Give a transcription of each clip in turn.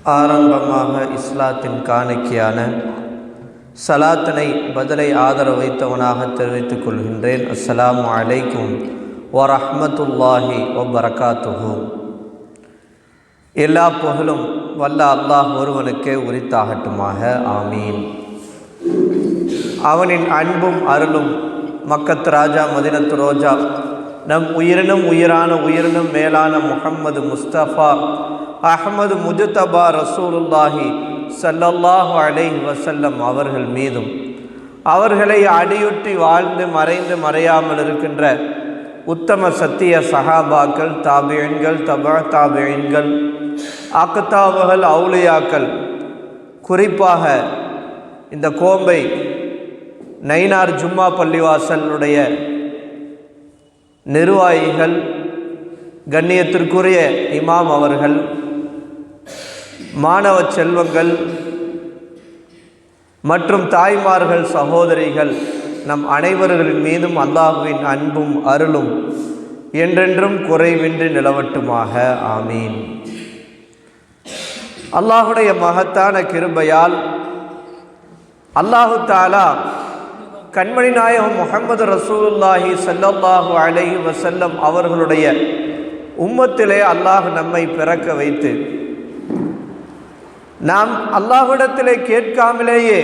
ஆரம்பமாக இஸ்லாத்தின் காணிக்கையான சலாத்தினை பதிலை ஆதரவு வைத்தவனாக தெரிவித்துக் கொள்கின்றேன். அஸ்ஸலாமு அலைக்கும் வரஹ்மத்துல்லாஹி வபரகாத்துஹு. எல்லா புகழும் வல்ல அல்லாஹ் ஒருவனுக்கே உரித்தாகட்டுமாக. ஆமீன். அவனின் அன்பும் அருளும் மக்கத் ராஜா மதினத்து ரோஜா நம் உயிரினும் உயிரான உயிரினும் மேலான முஹம்மது முஸ்தபா அஹ்மது முஜ்தபா ரசூலுல்லாஹி ஸல்லல்லாஹு அலைஹி வஸல்லம் அவர்கள் மீதும் அவர்களை அடியுற்றி வாழ்ந்து மறைந்து மறையாமல் இருக்கின்ற உத்தம சத்திய சஹாபாக்கள், தாபியன்கள், தபா தாபியன்கள், அக்தாபுகள், அவுலியாக்கள், குறிப்பாக இந்த கோம்பை நைனார் ஜும்மா பள்ளிவாசலுடைய நிர்வாகிகள், கண்ணியத்திற்குரிய இமாம் அவர்கள், மாணவ செல்வங்கள் மற்றும் தாய்மார்கள், சகோதரிகள், நம் அனைவர்களின் மீதும் அல்லாஹ்வின் அன்பும் அருளும் என்றென்றும் குறைவின்றி நிலவட்டுமாக. ஆமீன். அல்லாஹுடைய மகத்தான கிருபையால் அல்லாஹு தஆலா கண்மணி நாயகம் முஹம்மது ரசூலுல்லாஹி ஸல்லல்லாஹு அலைஹி வஸல்லம் அவர்களுடைய உம்மத்திலே அல்லாஹ் நம்மை பிறக்க வைத்து நாம் அல்லாஹ்விடத்திலே கேட்காமலேயே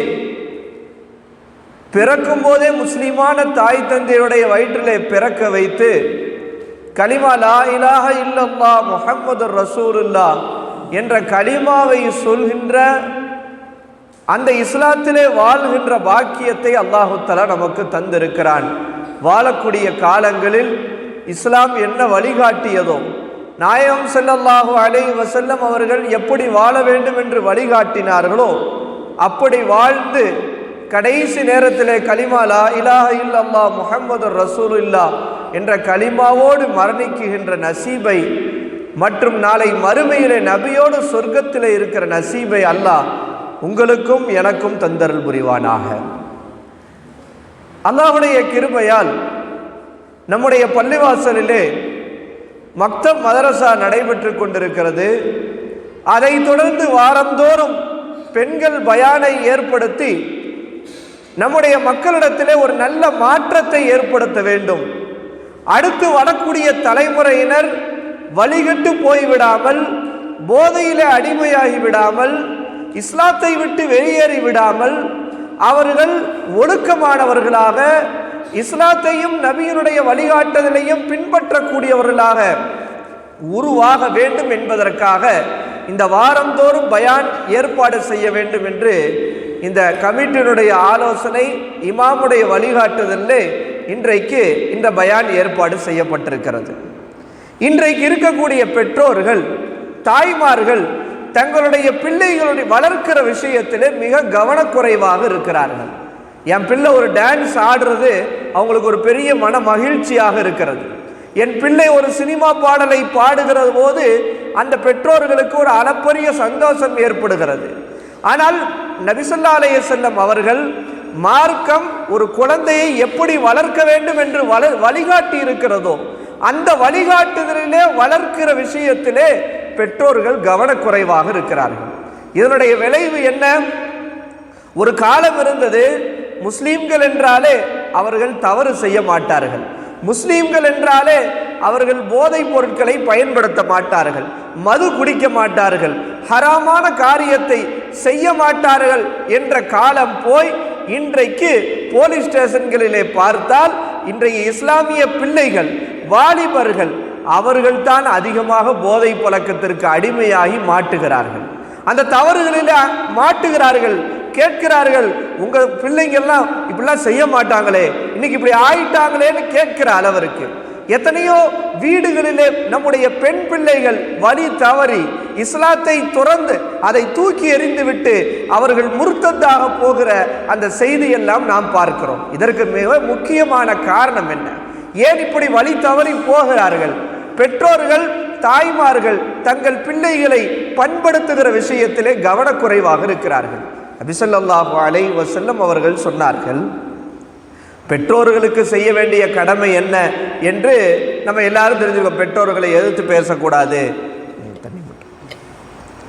பிறக்கும் போதே முஸ்லிமான தாய் தந்தையுடைய வயிற்றிலே பிறக்க வைத்து கலிமா லா இலாஹ இல்லல்லாஹ் முஹம்மது ரசூலுல்லாஹ் என்ற கலிமாவை சொல்கின்ற அந்த இஸ்லாத்திலே வாழ்கின்ற பாக்கியத்தை அல்லாஹு தஆலா நமக்கு தந்திருக்கிறான். வாழக்கூடிய காலங்களில் இஸ்லாம் என்ன வழிகாட்டியதோ, நாயகம் ஸல்லல்லாஹு அலைஹி வஸல்லம் அவர்கள் எப்படி வாழ வேண்டும் என்று வழிகாட்டினார்களோ அப்படி வாழ்ந்து கடைசி நேரத்திலே கலிமா லா இலாஹ இல்லல்லாஹ் முஹம்மது ரசூலுல்லாஹ் என்ற கலிமாவோடு மரணிக்குகின்ற நசீபை மற்றும் நாளை மறுமையிலே நபியோடு சொர்க்கத்திலே இருக்கிற நசீபை அல்லாஹ் உங்களுக்கும் எனக்கும் தந்தருள் புரிவானாக. அல்லாஹ்வுடைய கிருபையால் நம்முடைய பள்ளிவாசலிலே மக்தப் மதரசா நடைபெற்று கொண்டிருக்கிறது. அதைத் தொடர்ந்து வாரந்தோறும் பெண்கள் பயானை ஏற்படுத்தி நம்முடைய மக்களிடத்திலே ஒரு நல்ல மாற்றத்தை ஏற்படுத்த வேண்டும். அடுத்து வரக்கூடிய தலைமுறையினர் வழிகட்டு போய்விடாமல், போதையிலே அடிமையாகி விடாமல், இஸ்லாத்தை விட்டு வெளியேறி விடாமல், அவர்கள் ஒழுக்கமானவர்களாக இஸ்லாத்தையும் நபியினுடைய வழிகாட்டுதலையும் பின்பற்றக்கூடியவர்களாக உருவாக வேண்டும் என்பதற்காக இந்த வாரந்தோறும் பயான் ஏற்பாடு செய்ய வேண்டும் என்று இந்த கமிட்டியினுடைய ஆலோசனை, இமாமுடைய வழிகாட்டுதலில் இன்றைக்கு இந்த பயான் ஏற்பாடு செய்யப்பட்டிருக்கிறது. இன்றைக்கு இருக்கக்கூடிய பெற்றோர்கள், தாய்மார்கள் தங்களுடைய பிள்ளைகளுடைய வளர்க்கிற விஷயத்தில் மிக கவனக்குறைவாக இருக்கிறார்கள். என் பிள்ளை ஒரு டான்ஸ் ஆடுறது அவங்களுக்கு ஒரு பெரிய மன மகிழ்ச்சியாக இருக்கிறது. என் பிள்ளை ஒரு சினிமா பாடலை பாடுகிற போது அந்த பெற்றோர்களுக்கு ஒரு அளப்பரிய சந்தோஷம் ஏற்படுகிறது. ஆனால் நபி ஸல்லல்லாஹு அலைஹி வஸல்லம் அவர்கள் மார்க்கம் ஒரு குழந்தையை எப்படி வளர்க்க வேண்டும் என்று வழிகாட்டி இருக்கிறதோ அந்த வழிகாட்டுதலிலே வளர்க்கிற விஷயத்திலே பெற்றோர்கள் கவனக்குறைவாக இருக்கிறார்கள். இதனுடைய விளைவு என்ன? ஒரு காலம் இருந்தது, முஸ்லீம்கள் என்றாலே அவர்கள் தவறு செய்ய மாட்டார்கள், முஸ்லீம்கள் என்றாலே அவர்கள் போதைப் பொருட்களை பயன்படுத்த மாட்டார்கள், மது குடிக்க மாட்டார்கள், ஹராமான காரியத்தை செய்ய மாட்டார்கள் என்ற காலம் போய் இன்றைக்கு போலீஸ் ஸ்டேஷன்களிலே பார்த்தால் இன்றைய இஸ்லாமிய பிள்ளைகள், வாலிபர்கள் அவர்கள்தான் அதிகமாக போதை பழக்கத்திற்கு அடிமையாகி மாட்டுகிறார்கள். அந்த தவறுகளில் மாட்டுகிறார்கள். கேட்கிறார்கள், உங்க பிள்ளைங்கள்லாம் இப்படிலாம் செய்ய மாட்டாங்களே, இன்னைக்கு இப்படி ஆயிட்டாங்களேன்னு கேட்கிற அளவிற்கு எத்தனையோ வீடுகளிலே நம்முடைய பெண் பிள்ளைகள் வழி தவறி இஸ்லாத்தை துறந்து அதை தூக்கி எறிந்துவிட்டு அவர்கள் முர்த்ததாக போகிற அந்த செய்தியெல்லாம் நாம் பார்க்கிறோம். இதற்கு மிக முக்கியமான காரணம் என்ன? ஏன் இப்படி வழி தவறி போகிறார்கள்? பெற்றோர்கள், தாய்மார்கள் தங்கள் பிள்ளைகளை பண்படுத்துகிற விஷயத்திலே கவனக்குறைவாக இருக்கிறார்கள். நபி ஸல்லல்லாஹு அலைஹி வஸல்லம் அவர்கள் சொன்னார்கள், பெற்றோர்களுக்கு செய்ய வேண்டிய கடமை என்ன என்று நம்ம எல்லாரும் தெரிஞ்சுக்கோம். பெற்றோர்களை எதிர்த்து பேசக்கூடாது,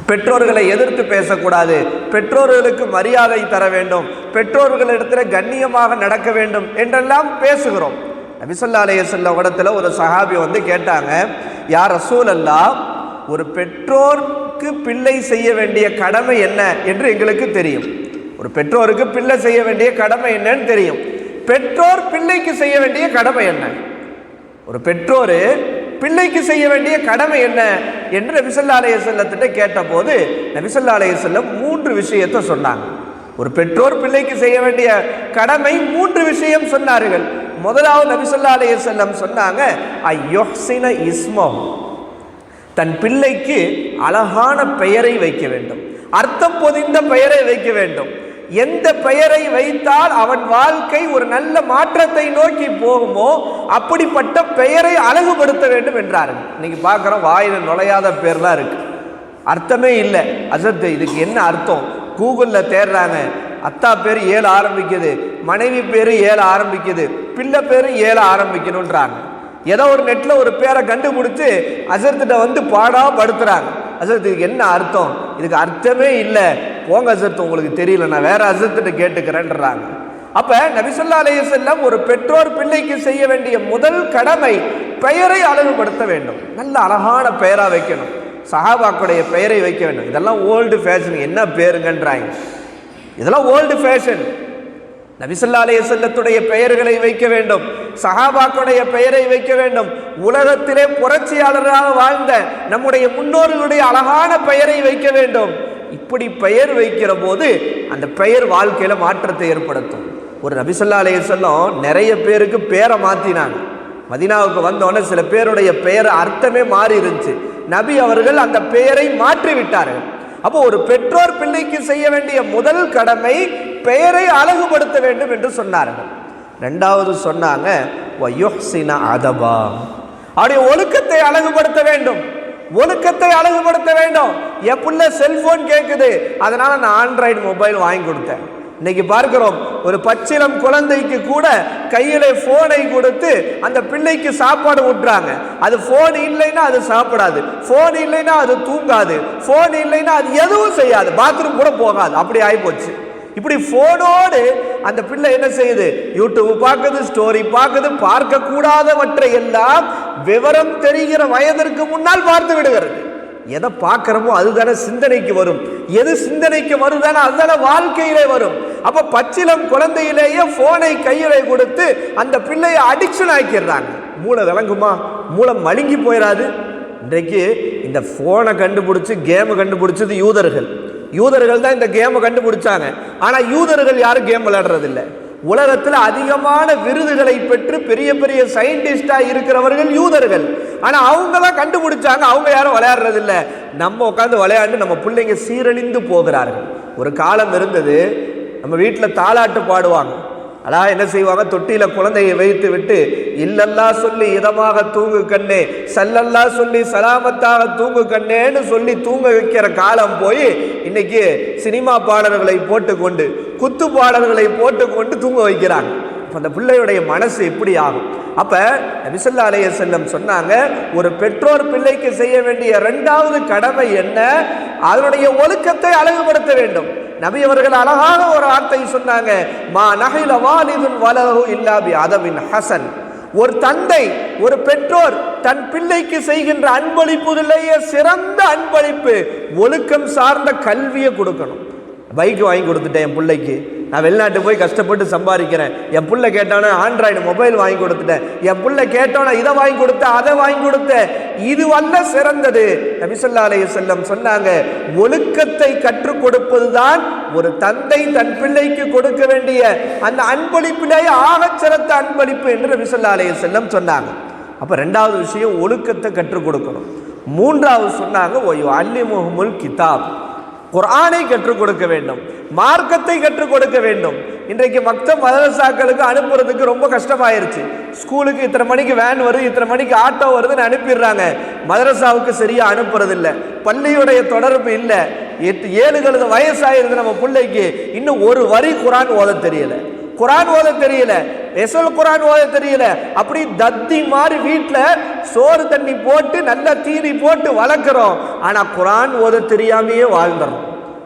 பெற்றோர்களை எதிர்த்து பேசக்கூடாது, பெற்றோர்களுக்கு மரியாதை தர வேண்டும், பெற்றோர்களிடத்தில் கண்ணியமாக நடக்க வேண்டும் என்றெல்லாம் பேசுகிறோம். நபி ஸல்லல்லாஹு அலைஹி வஸல்லம் இடத்துல ஒரு சஹாபி வந்து கேட்டாங்க, யா ரசூலல்லாஹ், ஒரு பெற்றோருக்கு பிள்ளை செய்ய வேண்டிய கடமை என்ன என்று எங்களுக்கு தெரியும். ஒரு பெற்றோருக்கு பிள்ளை செய்ய வேண்டிய கடமை என்னன்னு தெரியும். பெற்றோர் பிள்ளைக்கு செய்ய வேண்டிய கடமை என்ன? ஒரு பெற்றோர் பிள்ளைக்கு செய்ய வேண்டிய கடமை என்ன என்று நபி ஸல்லல்லாஹு அலைஹி வஸல்லத்திட்ட கேட்டபோது நபி ஸல்லல்லாஹு அலைஹி வஸல்லம் 3 விஷயத்தை சொன்னாங்க. ஒரு பெற்றோர் பிள்ளைக்கு செய்ய வேண்டிய கடமை 3 விஷயம் சொன்னார்கள். முதலாவது நபி ஸல்லல்லாஹு அலைஹி வஸல்லம் சொன்னாங்க, அய்யுஹ்சின இஸ்மஹு, தன் பிள்ளைக்கு அழகான பெயரை வைக்க வேண்டும், அர்த்தம் பொதிந்த பெயரை வைக்க வேண்டும். எந்த பெயரை வைத்தால் அவன் வாழ்க்கை ஒரு நல்ல மாற்றத்தை நோக்கி போகுமோ அப்படிப்பட்ட பெயரை அழகுபடுத்த வேண்டும் என்றார்கள். இன்னைக்கு பார்க்குறோம், வாயில நுழையாத பேர்லாம் இருக்கு, அர்த்தமே இல்லை. அசத்து இதுக்கு என்ன அர்த்தம்? கூகுளில் தேடுறாங்க, அத்தா பேர் 7 ஆரம்பிக்குது, மனைவி பேர் 7 ஆரம்பிக்குது, பிள்ளை பேர் 7 ஆரம்பிக்கணுன்றாங்க. ஏதோ ஒரு நெட்டில் ஒரு பேரை கண்டுபிடிச்சு அசர்த்திட்ட வந்து பாடாப்படுத்துறாங்க. அசர்த்து இதுக்கு என்ன அர்த்தம்? இதுக்கு அர்த்தமே இல்லை, போங்க அசர்த்து, உங்களுக்கு தெரியல, நான் வேற அசர்த்திட்ட கேட்டுக்கிறேன்றாங்க. அப்ப நபி ஸல்லல்லாஹு அலைஹி வஸல்லம் ஒரு பெற்றோர் பிள்ளைக்கு செய்ய வேண்டிய முதல் கடமை பெயரை அழகுபடுத்த வேண்டும். நல்ல அழகான பெயரா வைக்கணும். சஹாபாக்களுடைய பெயரை வைக்க வேண்டும். இதெல்லாம் ஓல்டு ஃபேஷன். என்ன பேருங்கன்றாங்க, இதெல்லாம் ஓல்டு ஃபேஷன். நபி ஸல்லல்லாஹு அலைஹி வஸல்லத்துடைய பெயர்களை வைக்க வேண்டும், சஹாபாக்களுடைய பெயரை வைக்க வேண்டும். உலகத்திலே புரட்சியாளராக வாழ்ந்த நம்முடைய முன்னோர்களுடைய அழகான பெயரை வைக்க வேண்டும். இப்படி பெயர் வைக்கிற போது அந்த பெயர் வாழ்க்கையில மாற்றத்தை ஏற்படுத்தும். ஒரு நபி ஸல்லல்லாஹு அலைஹி வஸல்லம் நிறைய பேருக்கு பேரை மாத்தினாங்க. மதீனாவுக்கு வந்தோடனே சில பேருடைய பெயர் அர்த்தமே மாறி இருந்துச்சு. நபி அவர்கள் அந்த பெயரை மாற்றி விட்டார்கள். அப்போ ஒரு பெற்றோர் பிள்ளைக்கு செய்ய வேண்டிய முதல் கடமை பெயரை அழகுபடுத்த வேண்டும் என்று சொன்னார்கள். ரெண்டாவது சொன்னாங்க, வயுஹ்சின அதபா, அவருடைய ஒழுக்கத்தை அழகுபடுத்த வேண்டும். ஒழுக்கத்தை அழகுபடுத்த வேண்டும். என் பிள்ளை செல்போன் கேட்குது, அதனால நான் ஆண்ட்ராய்டு மொபைல் வாங்கி கொடுத்தேன். இன்னைக்கு பார்க்கிறோம், ஒரு பச்சிலம் குழந்தைக்கு கூட கையில போனை கொடுத்து அந்த பிள்ளைக்கு சாப்பாடு ஊட்டுறாங்க. அது போன் இல்லைன்னா அது சாப்பிடாது, போன் இல்லைன்னா அது தூங்காது, போன் இல்லைன்னா அது எதுவும் செய்யாது, பாத்ரூம் கூட போகாது. அப்படி ஆயிப்போச்சு. இப்படி போனோடு அந்த பிள்ளை என்ன செய்யுது? யூடியூப் பார்க்குது, ஸ்டோரி பார்க்குது, பார்க்க கூடாதவற்றை எல்லாம் விவரம் தெரிகிற வயதிற்கு முன்னால் பார்த்து விடுகிறது. எதை பார்க்கிறோமோ அதுதானே சிந்தனைக்கு வரும். எது சிந்தனைக்கு வருதானே அதுதானே வாழ்க்கையிலே வரும். அப்ப பச்சிலம் குழந்தையிலேயே போனை கையிலே கொடுத்து அந்த பிள்ளையை அடிக்ஷன் ஆக்கிடுறாங்க. மூளை விளங்குமா? மூளை மழுங்கி போயிடாது. இன்றைக்கு இந்த போனை கண்டுபிடிச்சு கேம் கண்டுபிடிச்சது யூதர்கள். யூதர்கள் தான் இந்த கேமை கண்டுபிடிச்சாங்க. ஆனா யூதர்கள் யாரும் கேம் விளையாடுறது இல்லை. உலகத்தில் அதிகமான விருதுகளை பெற்று பெரிய பெரிய சயின்டிஸ்டா இருக்கிறவர்கள் யூதர்கள். ஆனா அவங்களாம் கண்டுபிடிச்சாங்க, அவங்க யாரும் விளையாடுறது இல்லை. நம்ம உட்காந்து விளையாண்டு நம்ம பிள்ளைங்க சீரழிந்து போகிறார்கள். ஒரு காலம் இருந்தது, நம்ம வீட்டில் தாலாட்டு பாடுவாங்க. அதான் என்ன செய்வாங்க? தொட்டியில குழந்தையை வைத்து விட்டு இல்லல்லா சொல்லி இதமாக தூங்கு கண்ணே, சல்லல்லா சொல்லி சலாமத்தாக தூங்கு கண்ணேன்னு சொல்லி தூங்க வைக்கிற காலம் போய் இன்னைக்கு சினிமா பாடல்களை போட்டுக்கொண்டு, குத்து பாடல்களை போட்டுக்கொண்டு தூங்க வைக்கிறாங்க. அந்த பிள்ளையுடைய மனசு எப்படி ஆகும்? அப்ப நபி ஸல்லல்லாஹு அலைஹி வஸல்லம் சொன்னாங்க, ஒரு பெற்றோர் பிள்ளைக்கு செய்ய வேண்டிய இரண்டாவது கடமை என்ன? அதனுடைய ஒழுக்கத்தை அழகுபடுத்த வேண்டும். நபி அவர்கள் அழகான ஒரு வார்த்தை சொன்னாங்க, மா நஹில வாலிதுன் வலஹு இல்லா பி அதபின் ஹசன். ஒரு தந்தை, ஒரு பெற்றோர் தன் பிள்ளைக்கு செய்கின்ற அன்பளிப்புகளிலேயே சிறந்த அன்பளிப்பு ஒழுக்கம் சார்ந்த கல்வியை கொடுக்கணும். பைக் வாங்கி கொடுத்துட்டேன் என் பிள்ளைக்கு, நான் வெளிநாட்டு போய் கஷ்டப்பட்டு சம்பாதிக்கிறேன், என் பிள்ளை கேட்டானே ஆண்ட்ராய்டு மொபைல் வாங்கி கொடுத்துட்டேன், என் பிள்ளை கேட்டானே இதை வாங்கி கொடுத்தேன், அதை வாங்கி கொடுத்தேன். இது அல்ல சிறந்தது. நபி ஸல்லல்லாஹு அலைஹி வஸல்லம் சொன்னாங்க, ஒழுக்கத்தை கற்றுக் கொடுப்பதுதான் ஒரு தந்தை தன் பிள்ளைக்கு கொடுக்க வேண்டிய அந்த அன்பளிப்பிலேயே ஆகச் சிறந்த அன்பளிப்பு என்று நபி ஸல்லல்லாஹு அலைஹி வஸல்லம் சொன்னாங்க. அப்ப ரெண்டாவது விஷயம் ஒழுக்கத்தை கற்றுக் கொடுக்கணும். மூன்றாவது சொன்னாங்க, ஒயு அல்லிமுஹுமுல் கிதாப், குர்ஆனை கற்றுக் கொடுக்க வேண்டும், மார்க்கத்தை கற்றுக் கொடுக்க வேண்டும். இன்றைக்கு மக்தப் மதரசாக்களுக்கு அனுப்புறதுக்கு ரொம்ப கஷ்டமாயிருச்சு. ஸ்கூலுக்கு இத்தனை மணிக்கு வேன் வருது, இத்தனை மணிக்கு ஆட்டோ வருதுன்னு அனுப்பிடுறாங்க. மதரசாவுக்கு சரியா அனுப்புறது இல்லை, பள்ளியுடைய தொடர்பு இல்லை. 7 வயசாயிருது நம்ம பிள்ளைக்கு, இன்னும் ஒரு வரி குர்ஆன் ஓத தெரியல, குரான் ஓத தெரியல, குரான் ஓத தெரியல, அப்படி தத்தி மாதிரி வீட்டில் சோறு தண்ணி போட்டு நல்ல தீனி போட்டு வளர்க்குறோம். ஆனால் குரான் ஓத தெரியாமையே வாழ்ந்துடும்.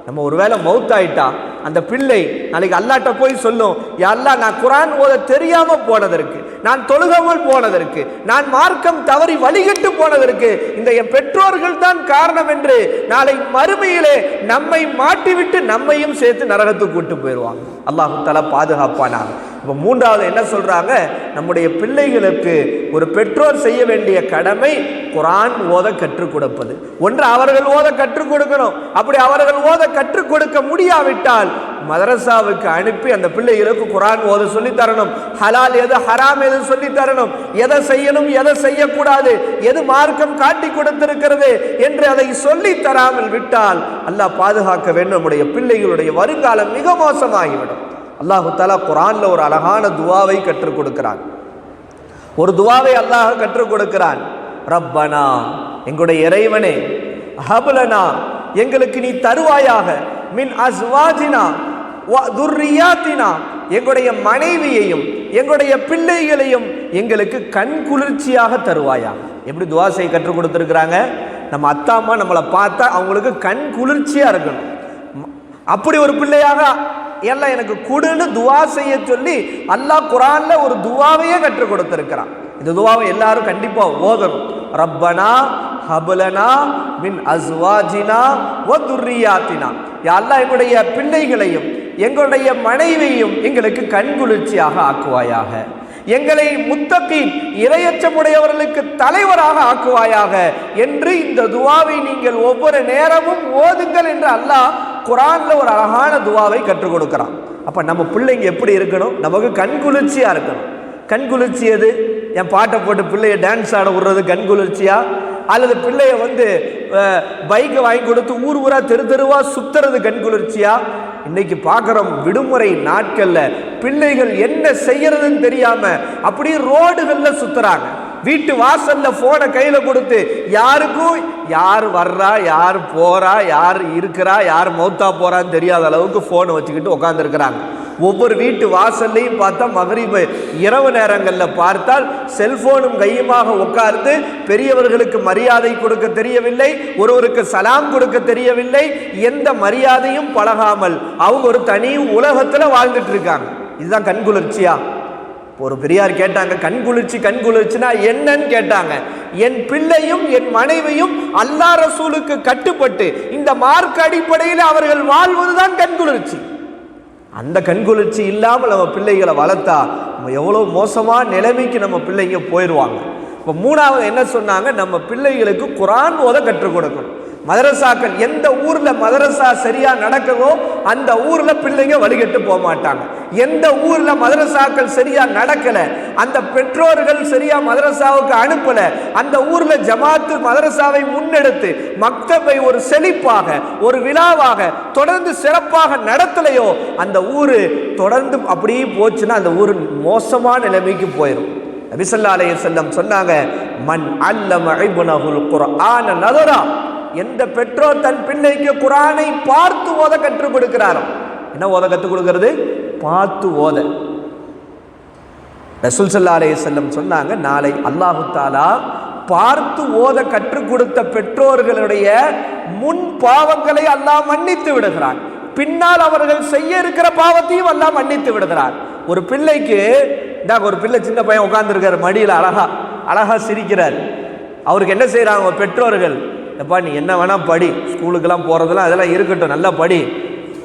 நம்ம ஒருவேளை மௌத்தாயிட்டா அந்த பிள்ளை நாளைக்கு அல்லாட்ட போய் சொல்லும், யா அல்லாஹ், நான் குரான் ஓத தெரியாம போனதற்கு, நான் தொழுகாமல் போனதற்கு, நான் மார்க்கம் தவறி வழிகட்டு போனதற்கு இந்த என் பெற்றோர்கள் தான் காரணம் என்று நாளை மறுமையிலே நம்மை மாட்டிவிட்டு நம்மையும் சேர்த்து நரகத்துக்கு கூட்டு போயிடுவாங்க. அல்லாஹ் தஆலா பாதுகாப்பானாங்க. இப்போ மூன்றாவது என்ன சொல்றாங்க, நம்முடைய பிள்ளைகளுக்கு ஒரு பெற்றோர் செய்ய வேண்டிய கடமை குரான் ஓத கற்றுக் கொடுப்பது. ஒன்று அவர்கள் ஓத கற்றுக் கொடுக்கணும். அப்படி அவர்கள் ஓத கற்றுக் கொடுக்க முடியாவிட்டால் மதரசாவுக்கு அனுப்பி அந்த பிள்ளைகளுக்கு குரான் ஓத சொல்லி தரணும். ஹலால் எது, ஹராம் எது சொல்லி தரணும். எதை செய்யணும், எதை செய்யக்கூடாது, எது மார்க்கம் காட்டி கொடுத்திருக்கிறது என்று அதை சொல்லி தராமல் விட்டால் அல்லாஹ் பாதுகாக்க வேண்டும். நம்முடைய பிள்ளைகளுடைய வருங்காலம் மிக மோசமாகிவிடும். அல்லாஹு தஆலா குர்ஆன்ல ஒரு அழகான துவாவை கற்றுக் கொடுக்கிறான். ஒரு துவாவை அல்லாஹ் கற்றுக் கொடுக்கிறான். ரப்பனா, எங்களுடைய இறைவனே, ஹப்லனா, எங்களுக்கு நீ தருவாயாக, மின் அஸ்வாஜினா வ துர்ரியாத்தினா, எங்களுடைய மனைவியையும் எங்களுடைய பிள்ளைகளையும் எங்களுக்கு கண் குளிர்ச்சியாக தருவாயா. எப்படி துவா செய்ய கற்றுக் கொடுத்துருக்குறாங்க. நம்ம அத்தா அம்மா நம்மளை பார்த்தா அவங்களுக்கு கண் குளிர்ச்சியா இருக்கணும். அப்படி ஒரு பிள்ளையாக எல்லாம் எனக்கு கொடுன்னு துவா செய்ய சொல்லி அல்லாஹ் குர்ஆன்ல ஒரு துவாவையே கற்றுக் கொடுத்திருக்கிறான். இந்த துவாவை எல்லாரும் கண்டிப்பா ஓதணும். ரப்பனா ஹப்லனா மின் அஸ்வாஜினா வ துர்ரியாத்தினா, யா அல்லாஹ், எங்களுடைய பிள்ளைகளையும் எங்களுடைய மனைவியையும் எங்களுக்கு கண்குளிர்ச்சியாக ஆக்குவாயாக, எங்களை முத்தகீன் இறையச்சமுடையவர்களுக்கு தலைவராக ஆக்குவாயாக என்று இந்த துவாவை நீங்கள் ஒவ்வொரு நேரமும் ஓதுங்கள் என்று அல்லாஹ் குர்ஆன்ல ஒரு அழகான துவாவை கற்றுக் கொடுக்கிறான். அப்ப நம்ம பிள்ளைங்க எப்படி இருக்கணும், நமக்கு கண்குளிர்ச்சியா இருக்கணும். கண்குளிர்ச்சி எது? என் பாட்டை போட்டு பிள்ளைய டான்ஸ் ஆட விடுறது கண்குளிர்ச்சியா, அல்லது பிள்ளைய பைக்கை வாங்கி கொடுத்து ஊர் ஊரா தெரு தெருவா சுத்துறது கண்குளிர்ச்சியா? இன்னைக்கு பார்க்குறோம், விடுமுறை நாட்கள்ல பிள்ளைகள் என்ன செய்யறதுன்னு தெரியாம அப்படியே ரோடுகள்ல சுத்துறாங்க. வீட்டு வாசல்ல போனை கையில கொடுத்து யாருக்கும் யார் வர்றா, யார் போறா, யார் இருக்கிறா, யார் மௌத்தா போறான்னு தெரியாத அளவுக்கு போனை வச்சுக்கிட்டு உட்கார்ந்து இருக்கிறாங்க. ஒவ்வொரு வீட்டு வாசல்லையும் பார்த்தா மகரிப் இரவு நேரங்களில் பார்த்தால் செல்போனும் கையுமாக உட்கார்ந்து பெரியவர்களுக்கு மரியாதை கொடுக்க தெரியவில்லை, ஒருவருக்கு சலாம் கொடுக்க தெரியவில்லை, எந்த மரியாதையும் பழகாமல் அவங்க ஒரு தனி உலகத்தில் வாழ்ந்துட்டு இருக்காங்க. இதுதான் கண்குளிர்ச்சியா? ஒரு பெரியார் கேட்டாங்க, கண்குளிர்ச்சினா என்னன்னு கேட்டாங்க. என் பிள்ளையும் என் மனைவியும் அல்லாஹ் ரசூலுக்கு கட்டுப்பட்டு இந்த மார்க் அடிப்படையில் அவர்கள் வாழ்வதுதான் கண்குளிர்ச்சி. அந்த கண்குளிர்ச்சி இல்லாமல் நம்ம பிள்ளைகளை வளர்த்தா நம்ம எவ்வளோ மோசமான நிலைமைக்கு நம்ம பிள்ளைங்க போயிடுவாங்க. இப்போ மூணாவது என்ன சொன்னாங்க, நம்ம பிள்ளைகளுக்கு குர்ஆன் ஓத கற்றுக் கொடுக்கணும். மதரசாக்கள் எந்த ஊர்ல மதரசா சரியா நடக்குதோ அந்த ஊர்ல பிள்ளைங்க வழிகட்டு போக மாட்டாங்க. எந்த ஊர்ல மதரசாக்கள் சரியா நடக்கல, அந்த பெற்றோர்கள் சரியா மதரசாவுக்கு அனுப்பல, அந்த ஊர்ல ஜமாத்து மதரசாவை முன்னெடுத்து மக்தபை ஒரு செழிப்பாக ஒரு விழாவாக தொடர்ந்து சிறப்பாக நடத்தலையோ அந்த ஊரு தொடர்ந்து அப்படியே போச்சுன்னா அந்த ஊர் மோசமான நிலைமைக்கு போயிடும். நபி ஸல்லல்லாஹு அலைஹி வஸல்லம் சொன்னாங்க, மன் அல்லம இப்னஹுல் குர்ஆன நதரா, எந்த பெற்றோர் தன் பிள்ளைக்கு குர்ஆனை பார்த்து ஓத கற்றுக் கொடுக்கிறாரோ. என்ன ஓத கற்றுக் கொடுக்கிறது? பார்த்து ஓத. ரசூல் ஸல்லல்லாஹு அலைஹி வஸல்லம் சொன்னாங்க, நாளை அல்லாஹ் தஆலா பார்த்து ஓத கற்றுக் கொடுத்த பெற்றோர்களுடைய முன் பாவங்களை அல்லாஹ் மன்னித்து விடுகிறான், பின்னால் அவர்கள் செய்ய இருக்கிற பாவத்தையும் அல்லாஹ் மன்னித்து விடுகிறான். ஒரு பிள்ளைக்கு ஒரு பிள்ளை சின்ன பையன் உட்கார்ந்துருக்காரு மடியில், அழகா சிரிக்கிறார். அவருக்கு என்ன செய்யறாங்க பெற்றோர்கள், எப்பா நீ என்ன வேணா படி, ஸ்கூலுக்கெல்லாம் போறதெல்லாம் அதெல்லாம் இருக்கட்டும், நல்லா படி,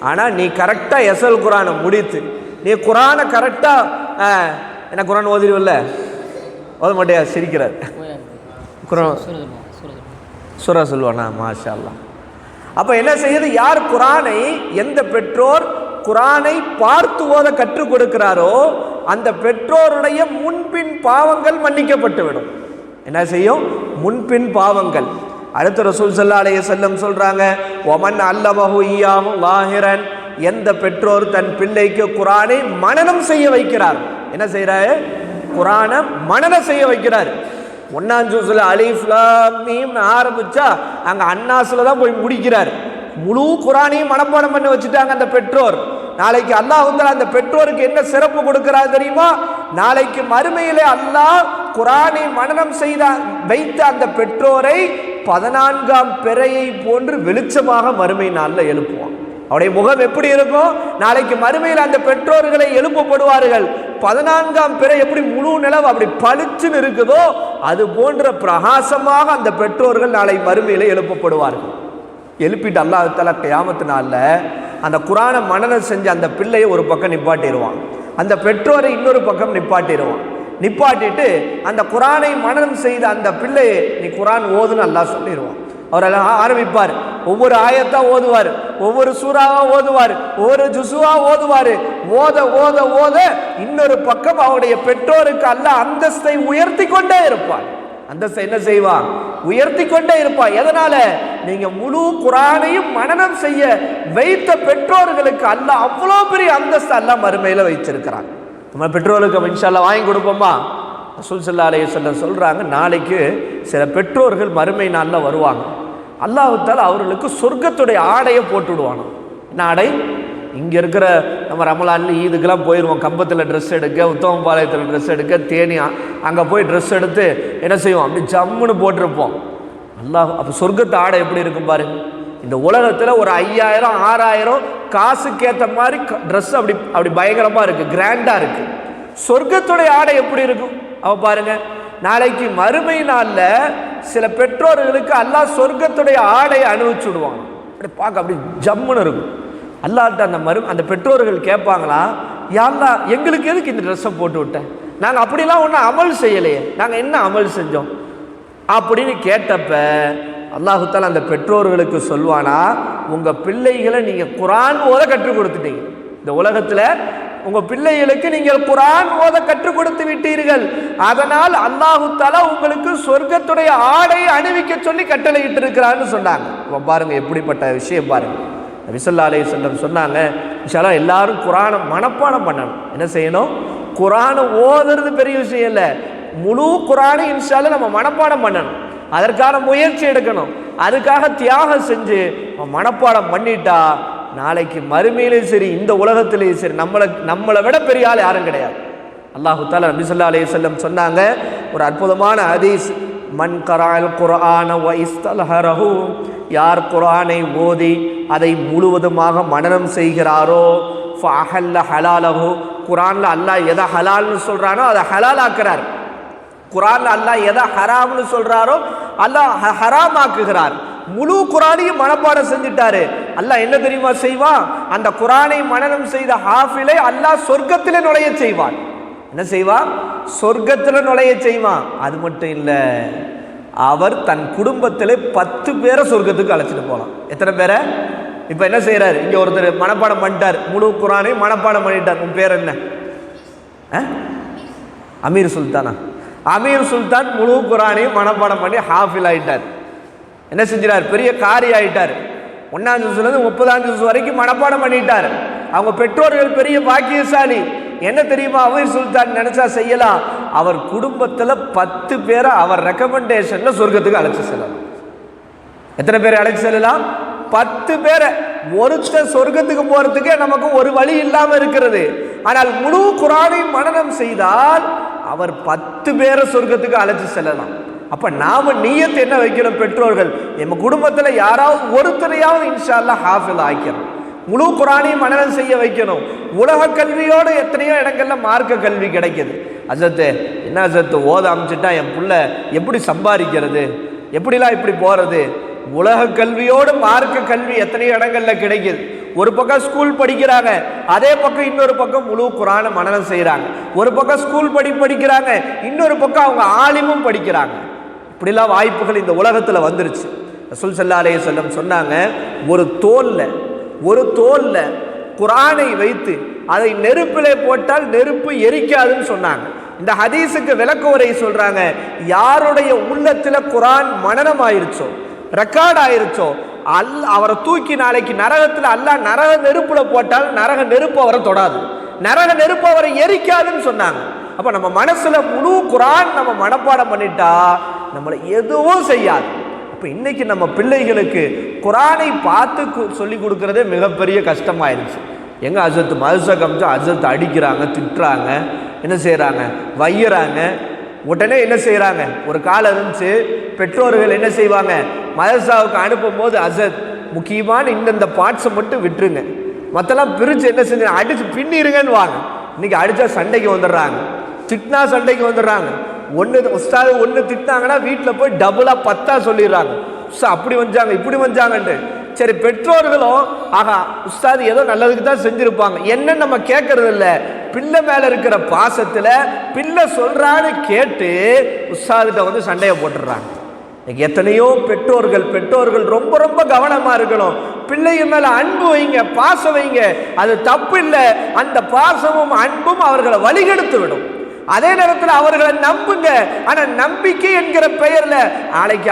ஆனால் நீ கரெக்டாக எஸ்எல் குர்ஆனை முடித்து நீ குர்ஆனை கரெக்டாக என்ன குர்ஆன் ஓதிடுவில்ல, ஓத மாட்டியா? சிரிக்கிறார். குர்ஆன் சூரா சொல்லுவானா? மாஷா அல்லாஹ். அப்போ என்ன செய்யுது, யார் குர்ஆனை, எந்த பெற்றோர் குர்ஆனை பார்த்து ஓத கற்றுக் கொடுக்கிறாரோ அந்த பெற்றோருடைய முன்பின் பாவங்கள் மன்னிக்கப்பட்டுவிடும். என்ன செய்யும்? முன்பின் பாவங்கள். அடுத்த ரசூல் ஸல்லல்லாஹு அலைஹி வஸல்லம் சொல்றாங்க, ஒமன் அல்லமஹு இய்யாஹு லாஹிரன், எந்த பெற்றோர் தன் பிள்ளைக்கு குர்ஆனை மனனம் செய்ய வைக்கிறார். என்ன செய்யறாரு? குர்ஆனை மனனம் செய்ய வைக்கிறார். ஒன்னாம் ஜுஸ்ல அலிஃப் லாம் மீம் ஆரம்பிச்சா அங்க அன்னாஸ்ல தான் போய் முடிக்கிறார். முழு குர்ஆனையும் மனப்பாடம் பண்ணி வச்சுட்டாங்க அந்த பெற்றோர். நாளைக்கு அல்லாஹ் அந்த பெற்றோருக்கு என்ன சிறப்பு கொடுக்கிறார் தெரியுமா? நாளைக்கு மறுமையிலே அல்லாஹ் குர்ஆனை மனனம் செய்த வைத்த அந்த பெற்றோரை 14ஆம் பிறையை போன்று வெளிச்சமாக மறுமை நாளில் எழுப்புவான். அவருடைய முகம் எப்படி இருக்கும்? நாளைக்கு மறுமையில் அந்த பெற்றோர்களை எழுப்பப்படுவார்கள். 14ஆம் பிறை எப்படி முழு நிலவு அப்படி பளிச்சுன்னு இருக்குதோ அது போன்ற பிரகாசமாக அந்த பெற்றோர்கள் நாளை மறுமையில எழுப்பப்படுவார்கள். எழுப்பிட்டு அல்லாஹ் தஆலா கியாமத் நாள்ல அந்த குர்ஆனை மனனம் செஞ்ச அந்த பிள்ளையை ஒரு பக்கம் நிப்பாட்டிடுவான், அந்த பெற்றோரை இன்னொரு பக்கம் நிப்பாட்டிடுவான். நிப்பாட்டிட்டு அந்த குர்ஆனை மனனம் செய்த அந்த பிள்ளையை நீ குர்ஆன் ஓதுன்னு அல்லாஹ் சொல்லிடுவான். அவர் ஆரம்பிப்பார், ஒவ்வொரு ஆயத்தா ஓதுவார், ஒவ்வொரு சூறாவா ஓதுவார், ஒவ்வொரு ஜுசுவா ஓதுவார். ஓத ஓத ஓத இன்னொரு பக்கம் அவருடைய பெற்றோருக்கு அல்லாஹ் அந்தஸ்தை உயர்த்தி கொண்டே இருப்பார். அந்தஸ்தை என்ன செய்வான்? உயர்த்தி கொண்டே இருப்பான். எதனால? நீங்க முழு குர்ஆனையும் மனனம் செய்ய வைத்த பெற்றோர்களுக்கு அல்லாஹ் அவ்வளோ பெரிய அந்தஸ்து அல்லாஹ் மறுமையில வைச்சிருக்கிறான். நம்ம பெற்றோர்களுக்கு இன்ஷா அல்லாஹ் வாங்கி கொடுப்போமா? ரசூல் ஸல்லல்லாஹு அலைஹி வஸல்லம் சொல்றாங்க, நாளைக்கு சில பெற்றோர்கள் மறுமை நாளில் வருவாங்க. அல்லாஹ் தஆலா அவர்களுக்கு சொர்க்கத்துடைய ஆடையை போட்டு விடுவானோ. என்ன ஆடை? இங்கே இருக்கிற நம்ம ரமலான்ல ஈதுக்கெல்லாம் போயிடுவோம், கம்பத்தில் ட்ரெஸ் எடுக்க, உத்தமபாளையத்தில் ட்ரெஸ் எடுக்க, தேனி அங்கே போய் ட்ரெஸ் எடுத்து என்ன செய்வோம், அப்படி ஜம்முன்னு போட்டிருப்போம். அல்லாஹ் அப்போ சொர்க்கத்து ஆடை எப்படி இருக்கும் பாருங்க. இந்த உலகத்தில் ஒரு 5000 6000 காசுக்கேற்ற மாதிரி ட்ரெஸ் அப்படி பயங்கரமாக இருக்குது, கிராண்டாக இருக்குது. சொர்க்கத்துடைய ஆடை எப்படி இருக்கும் அவ பாருங்க. நாளைக்கு மறுமை நாளில் சில பெற்றோர்களுக்கு அல்லாஹ் சொர்க்கத்துடைய ஆடையை அனுபவிச்சு விடுவாங்க. அப்படி பார்க்க அப்படி ஜம்முன்னு இருக்கும். அல்லாஹ்ட்ட அந்த பெற்றோர்கள் கேட்பாங்களா, யா அல்லாஹ் எங்களுக்கு எதுக்கு இந்த ட்ரெஸ்ஸை போட்டு விட்டேன், நாங்கள் அப்படிலாம் ஒன்றும் அமல் செய்யலையே, நாங்கள் என்ன அமல் செஞ்சோம் அப்படின்னு கேட்டப்ப அல்லாஹ் தஆலா அந்த பெற்றோர்களுக்கு சொல்வானா, உங்கள் பிள்ளைகளை நீங்கள் குர்ஆன் ஓத கற்றுக் கொடுத்துட்டீங்க. இந்த உலகத்தில் உங்கள் பிள்ளைகளுக்கு நீங்கள் குர்ஆன் ஓத கற்றுக் கொடுத்து விட்டீர்கள். அதனால் அல்லாஹ் தஆலா உங்களுக்கு சொர்க்கத்துடைய ஆடையை அணிவிக்க சொல்லி கட்டளையிட்டு இருக்கிறான்னு சொன்னாங்க. பாருங்க எப்படிப்பட்ட விஷயம் பாருங்க. நபி ஸல்லல்லாஹு அலைஹி வஸல்லம் சொன்னாங்க, இன்ஷா அல்லாஹ் எல்லாரும் குர்ஆனை மனப்பாடம் பண்ணணும். என்ன செய்யணும்? குர்ஆனை ஓதுறது பெரிய விஷயம் இல்லை, முழு குர்ஆனை இன்ஷா அல்லாஹ் நம்ம மனப்பாடம் பண்ணணும். அதற்கான முயற்சி எடுக்கணும். அதுக்காக தியாகம் செஞ்சு மனப்பாடம் பண்ணிட்டா நாளைக்கு மறுமையிலேயும் சரி இந்த உலகத்திலேயும் சரி நம்மளை விட பெரிய ஆள் யாரும் கிடையாது. அல்லாஹ் தஆலா நபி ஸல்லல்லாஹு அலைஹி வஸல்லம் சொன்னாங்க ஒரு அற்புதமான ஹதீஸ், மன் கரால் குர்ஆன வ இஸ்தல்ஹரஹு, யார் குர்ஆனை ஓதி அதை முழுவதுமாக மனனம் செய்கிறாரோ, ஃபஅஹல்ல ஹலாலஹு, குர்ஆன்ல அல்லாஹ் எதை ஹலால்னு சொல்றானோ அதை ஹலால் ஆக்குறார். குர்ஆன்ல அல்லாஹ் எதை ஹராம்னு சொல்றாரோ அல்லாஹ் ஹராம் ஆக்குகிறார். முழு குர்ஆனையும் மனப்பாடம் செஞ்சுட்டாரு. அல்லாஹ் என்ன தெரியுமா செய்வான்? அந்த குர்ஆனை மனனம் செய்த ஹாஃபிலை அல்லாஹ் சொர்க்கத்திலே நுழைய செய்வான். என்ன செய்வான்? சொர்க்கத்தில் நுழைய செய்வான். அது மட்டும் இல்லை, அவர் தன் குடும்பத்தில் 10 பேரை சொர்க்கத்துக்கு அழைச்சிட்டு போகலாம். எத்தனை பேரை? இப்போ என்ன செய்யறாரு? இங்கே ஒருத்தர் மனப்பாடம் பண்ணிட்டார், முழு குர்ஆனையும் மனப்பாடம் பண்ணிட்டார். உன் பேர் என்ன? அமீர் சுல்தானா? அமீர் சுல்தான் முழு குர்ஆனையும் மனப்பாடம் பண்ணி ஹாஃபில் ஆயிட்டார். என்ன செஞ்சார்? பெரிய காரி ஆயிட்டார். 1ஆம் ஜுஸ்லேருந்து 30ஆம் ஜுஸ் வரைக்கும் மனப்பாடம் பண்ணிட்டார். அவங்க பெற்றோர்கள் பெரிய பாக்கியசாலி. என்ன தெரியுமா அமீர் சுல்தான் நினைச்சா செய்யலாம், அவர் குடும்பத்தில் 10 பேரை அவர் ரெக்கமெண்டேஷன்ல சொர்க்கத்துக்கு அழைச்சி செல்லலாம். எத்தனை பேரை அழைச்சி செல்லலாம்? 10 பேரை. ஒருத்தர் சொர்க்கத்துக்கு போறதுக்கு நமக்கு ஒரு வழி இல்லாம இருக்கிறது. ஆனால் முழு குர்ஆனை மனனம் செய்தால் அவர் 10 பேரை சொர்க்கத்துக்கு அழைச்சி செல்லலாம். அப்ப நாம நியத் என்ன வைக்கணும்? பெற்றோர்கள் நம்ம குடும்பத்தில் யாராவது ஒருத்தரையாவது இன்ஷா அல்லாஹ் ஹாஃபில் ஆக்கணும், முழு குர்ஆனையும் மனனம் செய்ய வைக்கணும். உலக கல்வியோடு எத்தனையோ இடங்கள்ல மார்க்க கல்வி கிடைக்குது. அசத்து என்ன அசத்து ஓத அமைச்சிட்டா என் புள்ள எப்படி சம்பாதிக்கிறது, எப்படிலாம் இப்படி போறது? உலக கல்வியோடு மார்க்க கல்வி எத்தனையோ இடங்கள்ல கிடைக்குது. ஒரு பக்கம் ஸ்கூல் படிக்கிறாங்க, அதே பக்கம் இன்னொரு பக்கம் முழு குர்ஆனை மனனம் செய்யறாங்க. ஒரு பக்கம் ஸ்கூல் படிக்கிறாங்க, இன்னொரு பக்கம் அவங்க ஆலிமும் படிக்கிறாங்க. இப்படிலாம் வாய்ப்புகள் இந்த உலகத்துல வந்துருச்சு. ரசூல் ஸல்லல்லாஹு அலைஹி வஸல்லம் சொன்னாங்க, ஒரு தோல்ல குர்ஆனை வைத்து அதை நெருப்பிலே போட்டால் நெருப்பு எரிக்காதுன்னு சொன்னாங்க. இந்த ஹதீஸுக்கு விளக்க உரை சொல்றாங்க, யாருடைய உள்ளத்துல குர்ஆன் மனனம் ஆயிருச்சோ, ரெக்கார்ட் ஆயிருச்சோ, அவரை தூக்கி நாளைக்கு நரகத்தில் அல்லாஹ் நரக நெருப்புல போட்டால் நரக நெருப்பு அவரை தொடாது, நரக நெருப்பு அவரை எரிக்காதுன்னு சொன்னாங்க. அப்ப நம்ம மனசுல முழு குர்ஆன் நம்ம மனப்பாடம் பண்ணிட்டா நம்மளை எதுவும் செய்யாது. அப்ப இன்னைக்கு நம்ம பிள்ளைகளுக்கு குர்ஆனை பார்த்து சொல்லி கொடுக்கறதே மிகப்பெரிய கஷ்டமாயிருச்சு. எங்கே அசத்து மதுசா காமிச்சா அசத்து அடிக்கிறாங்க, திட்டுறாங்க, என்ன செய்கிறாங்க, வையிறாங்க. உடனே என்ன செய்கிறாங்க, ஒரு காலம் இருந்துச்சு பெற்றோர்கள் என்ன செய்வாங்க, மதரசாவுக்கு அனுப்பும் போது அசத் முக்கியமான இந்த பார்ட்ஸை மட்டும் விட்டுருங்க, மற்றெல்லாம் பிரித்து என்ன செஞ்சு அடித்து பின்னிருங்கன்னு வாங்க. இன்றைக்கி அடித்தா சண்டைக்கு வந்துடுறாங்க, திட்டினா சண்டைக்கு வந்துடுறாங்க. உஸ்தாது ஒன்று திட்டினாங்கன்னா வீட்டில் போய் டபுளாக 10 சொல்லிடுறாங்க, அப்படி வந்தாங்க இப்படி வந்தாங்கன்ட்டு. சரி, பெற்றோர்களும் ஆகா உஸ்தாது ஏதோ நல்லதுக்கு தான் செஞ்சுருப்பாங்க என்னன்னு நம்ம கேட்கறது இல்லை. பிள்ளை மேலே இருக்கிற பாசத்தில் பிள்ளை சொல்கிறான்னு கேட்டு உஸ்தாதுகிட்ட வந்து சண்டையை போட்டுடுறாங்க. எத்தனையோ பெற்றோர்கள் ரொம்ப ரொம்ப கவனமாக இருக்கணும். பிள்ளைங்க மேலே அன்பு வைங்க, பாசம் வைங்க, அது தப்பு இல்லை. அந்த பாசமும் அன்பும் அவர்களை வழிகெடுத்து விடும். அதே நேரத்தில் அவர்களை நம்புங்க. ஆனால் நம்பிக்கை என்கிற பெயரில் நாளைக்கு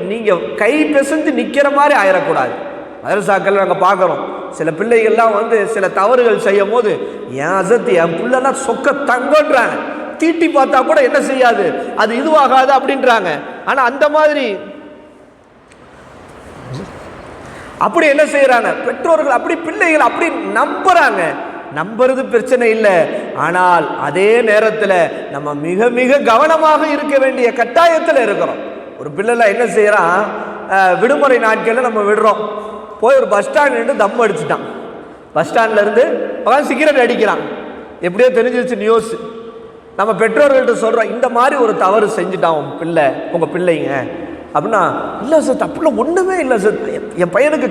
நீங்க கை பிசைஞ்சு நிற்கிற மாதிரி ஆயிடக்கூடாது. மதரசாக்கள் நாங்கள் பார்க்குறோம், சில பிள்ளைகள்லாம் வந்து சில தவறுகள் செய்யும் போது என் அசத்து என் பிள்ளைலாம் சொக்க தங்கன்றாங்க, தீட்டி பார்த்தா கூட என்ன செய்யாது, அது இதுவாகாது அப்படின்றாங்க. ஆனால் அந்த மாதிரி அப்படி என்ன செய்யறாங்க பெற்றோர்கள், அப்படி பிள்ளைகள் அப்படி நம்புறாங்க. நம்புறது பிரச்சனை இல்லை, ஆனால் அதே நேரத்தில் நம்ம மிக மிக கவனமாக இருக்க வேண்டிய கட்டாயத்தில் இருக்கிறோம். ஒரு பிள்ளைல என்ன செய்யறான், விடுமுறை நாட்களில் நம்ம விடுறோம், போய் ஒரு பஸ் ஸ்டாண்ட் தம் அடிச்சுட்டான், பஸ் ஸ்டாண்ட்ல இருந்து சிகரெட் அடிக்கிறான். எப்படியோ தெரிஞ்சிருச்சு நியூஸ். நம்ம பெற்றோர்கள்ட்ட சொல்றோம், இந்த மாதிரி ஒரு தவறு செஞ்சுட்டான் உங்க பிள்ளைங்க அப்படின்னா, இல்லை சார் அப்படிலாம் ஒன்றுமே இல்லை சார், என் பையனுக்கு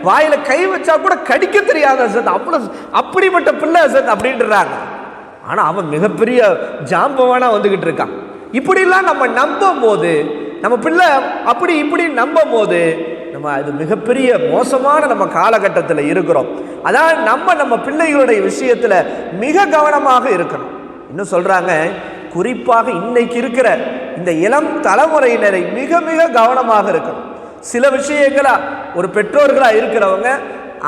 வாயில கை வச்சா கூட கடிக்க தெரியாத சார், அப்படிப்பட்ட பிள்ளை சார் அப்படின்றாங்க. ஆனால் அவன் மிகப்பெரிய ஜாம்பவானா வந்துகிட்டு இருக்கான். இப்படிலாம் நம்ம நம்பும் போது, நம்ம பிள்ளை அப்படி இப்படி நம்பும் போது நம்ம அது மிகப்பெரிய மோசமான நம்ம காலகட்டத்தில் இருக்கிறோம். அதான் நம்ம பிள்ளைகளுடைய விஷயத்தில் மிக கவனமாக இருக்கணும். இன்னும் சொல்றாங்க, குறிப்பாக இன்னைக்கு இருக்கிற இந்த இளம் தலைமுறையினரை மிக மிக கவனமாக இருக்கணும். சில விஷயங்களா ஒரு பெற்றோர்களா இருக்கிறவங்க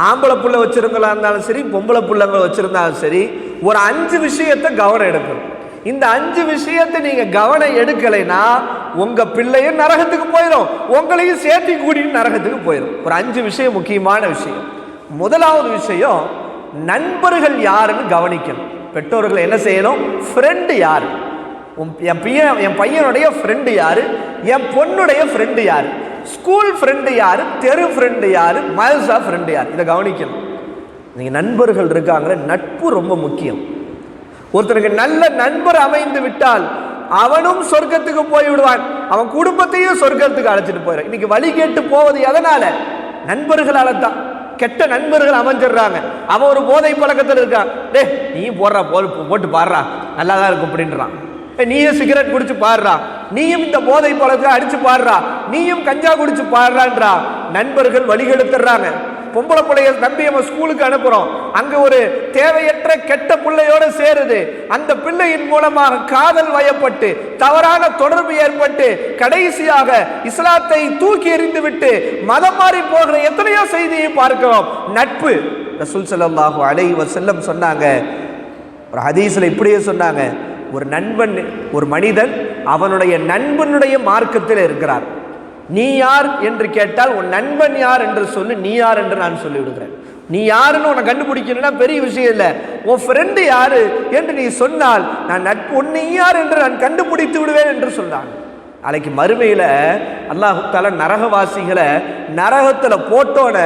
ஆம்பளை புள்ள வச்சிருங்களா இருந்தாலும் சரி, பொம்பளை புள்ளங்களை வச்சிருந்தாலும் சரி, ஒரு 5 விஷயத்தை கவனம் எடுக்கணும். இந்த 5 விஷயத்தை நீங்க கவனம் எடுக்கலைன்னா உங்க பிள்ளையும் நரகத்துக்கு போயிடும், உங்களையும் சேர்த்து கூட்டிட்டு நரகத்துக்கு போயிடும். ஒரு 5 விஷயம், முக்கியமான விஷயம். முதலாவது விஷயம், நண்பர்கள் யாருன்னு கவனிக்கணும். பெற்றோர்கள் என்ன செய்யணும், ஃப்ரெண்டு யாரு, என் பையனுடைய ஃப்ரெண்டு யாரு, என் பொண்ணுடைய ஃப்ரெண்டு யாரு, ஸ்கூல் ஃப்ரெண்டு யாரு, தெரு ஃப்ரெண்டு யாரு, மதரசா ஃப்ரெண்டு யாரு, இதை கவனிக்கணும். நீங்க நண்பர்கள் இருக்காங்க, நட்பு ரொம்ப முக்கியம். ஒருத்தருக்கு நல்ல நண்பர் அமைந்து விட்டால் அவனும் சொர்க்கத்துக்கு போய் விடுவான், அவன் குடும்பத்தையும் சொர்க்கத்துக்கு அழைச்சிட்டு போயிடும். இன்னைக்கு வழி கேட்டு போவது எதனால, நண்பர்களால தான். கெட்ட நண்பர்கள் அமைஞ்சிடுறாங்க. அவன் ஒரு போதை பழக்கத்தில் இருக்கான், டே நீயும் போட்டு பாடுறா நல்லா தான் இருக்கும் அப்படின்றான். நீயும் சிகரெட் குடிச்சு பாடுறா, நீயும் இந்த போதை பழக்கத்தை அடிச்சு பாடுறா, நீயும் கஞ்சா குடிச்சு பாடுறான்றா. நண்பர்கள் வழிகெடுத்துறாங்க. பொம்பளை பிள்ளைய நம்பி நம்ம ஸ்கூலுக்கு அனுப்புறோம், அங்க ஒரு தேவையற்ற கெட்ட பிள்ளையோட சேருது. அந்த பிள்ளையின் மூலமாக காதல் வயப்பட்டு தவறான தொடர்பு ஏற்பட்டு கடைசியாக இஸ்லாத்தை தூக்கி எறிந்து விட்டு மதம் மாறி போகிற எத்தனையோ செய்தியை பார்க்கிறோம். நட்பு, ரசூல் ஸல்லல்லாஹு அலைஹி வஸல்லம் சொன்னாங்க, ஒரு ஹதீஸ்ல இப்படியே சொன்னாங்க, ஒரு நண்பன், ஒரு மனிதன் அவனுடைய நண்பனுடைய மார்க்கத்தில் இருக்கிறார். நீ யார் என்று கேட்டால் உன் நண்பன் யார் என்று சொல்லு, நீ யார் என்று நான் சொல்லிவிடுகிறேன். நீ யாருன்னு உன்னை கண்டுபிடிக்கணும்னா பெரிய விஷயம் இல்லை, உன் ஃப்ரெண்டு யாரு என்று நீ சொன்னால் நான் உன்னை யார் என்று நான் கண்டுபிடித்து விடுவேன் என்று சொன்னான். நாளைக்கு மறுமையில் அல்லாஹ் தஆலா நரகவாசிகளை நரகத்தில் போட்டோன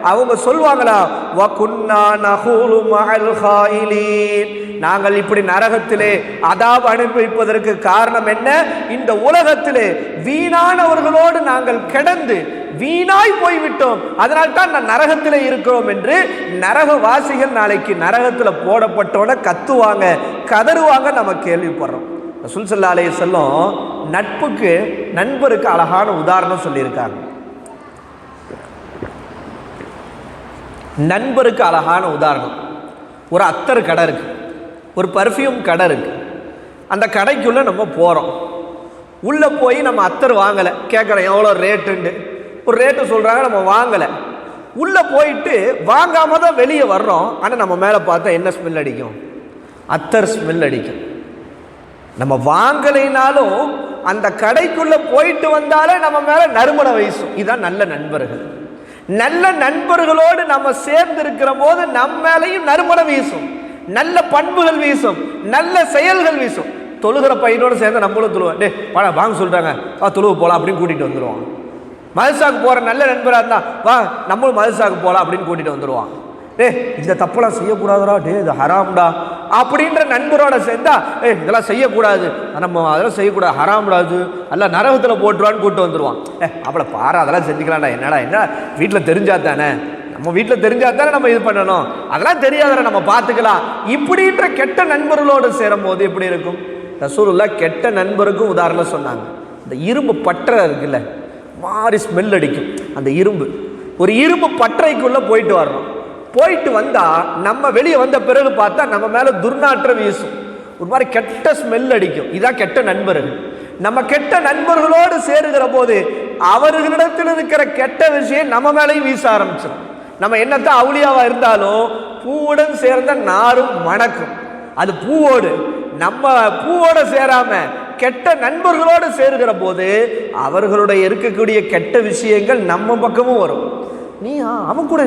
அவங்க சொல்வாங்களா, வகுன்னா நஹூலு மஅல் காயிலீன், நாங்கள் இப்படி நரகத்திலே அதாப் அனுபவிப்பதற்கு காரணம் என்ன, இந்த உலகத்திலே வீணானவர்களோடு நாங்கள் கிடந்து வீணாய் போய்விட்டோம், அதனால் தான் நான் நரகத்திலே இருக்கிறோம் என்று நரகவாசிகள் நாளைக்கு நரகத்தில் போடப்பட்டோட கத்துவாங்க, கதறுவாங்க. நம்ம கேள்விப்படுறோம். ரசூல் ஸல்லல்லாஹு அலைஹி வஸல்லம் நண்பருக்கு அழகான உதாரணம் சொல்லியிருக்காங்க. நண்பருக்கு அழகான உதாரணம், ஒரு அத்தர் கடை இருக்கு, ஒரு பர்ஃப்யூம் கடை இருக்கு. அந்த கடைக்குள்ள நம்ம போறோம், உள்ள போய் நம்ம அத்தர் வாங்கலை, கேட்குறோம் எவ்வளோ ரேட்டுண்டு, ஒரு ரேட்டு சொல்றாங்க, நம்ம வாங்கலை. உள்ள போயிட்டு வாங்காம தான் வெளியே வர்றோம். ஆனால் நம்ம மேலே பார்த்தா என்ன ஸ்மெல் அடிக்கும், அத்தர் ஸ்மெல் அடிக்கும். நம்ம வாங்கலைனாலும் அந்த கடைக்குள்ள போயிட்டு வந்தாலே நம்ம மேல நறுமண வீசும். இதுதான் நல்ல நண்பர்கள். நல்ல நண்பர்களோடு நம்ம சேர்ந்து இருக்கிற போது நம்ம மேலையும் நறுமணம் வீசும், நல்ல பண்புகள் வீசும், நல்ல செயல்கள் வீசும். தொழுகிற பையனோடு சேர்ந்து நம்மளும் தொழுவோம். டே வா வாங்க சொல்றாங்க, வா தொழுவு போகலாம் அப்படின்னு கூட்டிட்டு வந்துடுவான். மதரசாவுக்கு போற நல்ல நண்பராக இருந்தா வா நம்மளும் மதரசாவுக்கு போகலாம் அப்படின்னு கூட்டிட்டு வந்துடுவான். டே இந்த தப்பெல்லாம் செய்யக்கூடாதுடா, டே இது ஹராம்டா அப்படின்ற நண்பரோட சேர்ந்தா இதெல்லாம் செய்யக்கூடாது, நம்ம அதெல்லாம் செய்யக்கூடாது, ஹராம்டாது, அல்ல நரகத்தில் போட்டுருவான்னு கூப்பிட்டு வந்துடுவான். அவளை பாரு அதெல்லாம் செஞ்சுக்கலாம்டா, என்னடா என்ன வீட்டில் தெரிஞ்சா தானே, நம்ம வீட்டில் தெரிஞ்சா தானே நம்ம இது பண்ணணும், அதெல்லாம் தெரியாத நம்ம பார்த்துக்கலாம். இப்படின்ற கெட்ட நண்பர்களோடு சேரும் போது எப்படி இருக்கும்? ரசூலுல்லாஹ் கெட்ட நண்பருக்கும் உதாரணம் சொன்னாங்க. இந்த இரும்பு பற்றை இருக்குல்ல, மாதிரி ஸ்மெல் அடிக்கும். அந்த இரும்பு, ஒரு இரும்பு பற்றைக்குள்ளே போயிட்டு வரணும். போயிட்டு வந்தால் நம்ம வெளியே வந்த பிறகு பார்த்தா நம்ம மேலே துர்நாற்றம் வீசும், ஒரு மாதிரி கெட்ட ஸ்மெல் அடிக்கும். இதான் கெட்ட நண்பர்கள். நம்ம கெட்ட நண்பர்களோடு சேருகிற போது அவர்களிடத்தில் இருக்கிற கெட்ட விஷயம் நம்ம மேலேயும் வீச ஆரம்பிச்சிடும். நம்ம என்னத்தான் அவுளியாவாக இருந்தாலும் பூவுடன் சேர்ந்த நாரும் மணக்கும். அது பூவோடு, நம்ம பூவோடு சேராம கெட்ட நண்பர்களோடு சேருகிற போது அவர்களுடைய இருக்கக்கூடிய கெட்ட விஷயங்கள் நம்ம பக்கமும் வரும். நீ அவன் கூட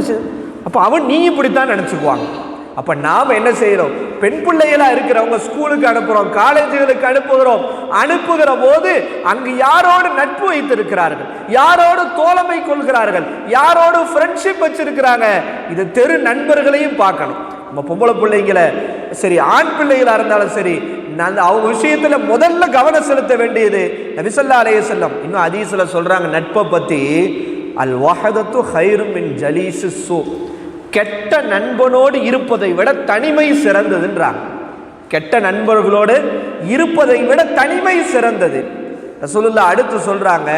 அப்போ அவன் நீ இப்படித்தான் நினச்சிக்குவாங்க. அப்போ நாம் என்ன செய்கிறோம்? பெண் பிள்ளைகளாக இருக்கிறவங்க ஸ்கூலுக்கு அனுப்புகிறோம், காலேஜுகளுக்கு அனுப்புகிற போது அங்கு யாரோடு நட்பு வைத்திருக்கிறார்கள், யாரோடு தோழமை கொள்கிறார்கள், யாரோடு ஃப்ரெண்ட்ஷிப் வச்சிருக்கிறாங்க, இது தெரு நண்பர்களையும் பார்க்கணும். நம்ம பொம்பளை பிள்ளைங்களை சரி, ஆண் பிள்ளைகளாக இருந்தாலும் சரி, அவங்க விஷயத்தில் முதல்ல கவனம் செலுத்த வேண்டியது நபி ஸல்லல்லாஹு அலைஹி வஸல்லம் இன்னும் ஹதீஸ்ல சொல்றாங்க நட்பை பற்றி, அல் வஹதத்து ஹைரும் மின் ஜலீஸி ஸூ, கெட்ட நண்பனோடு இருப்பதை விட தனிமை சிறந்ததுன்றாங்க. கெட்ட நண்பர்களோடு இருப்பதை விட தனிமை சிறந்தது. ரசூலுல்லாஹ் அடுத்து சொல்றாங்க,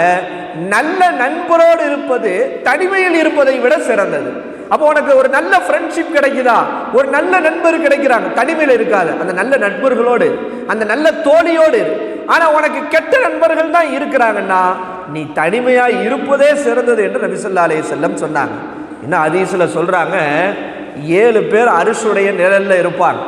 நல்ல நண்பரோடு இருப்பது தனிமையில் இருப்பதை விட சிறந்தது. அப்போ உனக்கு ஒரு நல்ல ஃப்ரெண்ட்ஷிப் கிடைக்குதா, ஒரு நல்ல நண்பர் கிடைக்கிறாங்க, தனிமையில் இருக்காது, அந்த நல்ல நண்பர்களோடு அந்த நல்ல தோழியோடு. ஆனா உனக்கு கெட்ட நண்பர்கள் தான் இருக்கிறாங்கன்னா நீ தனிமையா இருப்பதே சிறந்தது என்று நபி ஸல்லல்லாஹு அலைஹி வஸல்லம் சொன்னாங்க. இன்னும் ஹதீஸ்ல சொல்றாங்க, 7 பேர் அரிசுடைய நிழல்ல இருப்பாங்க.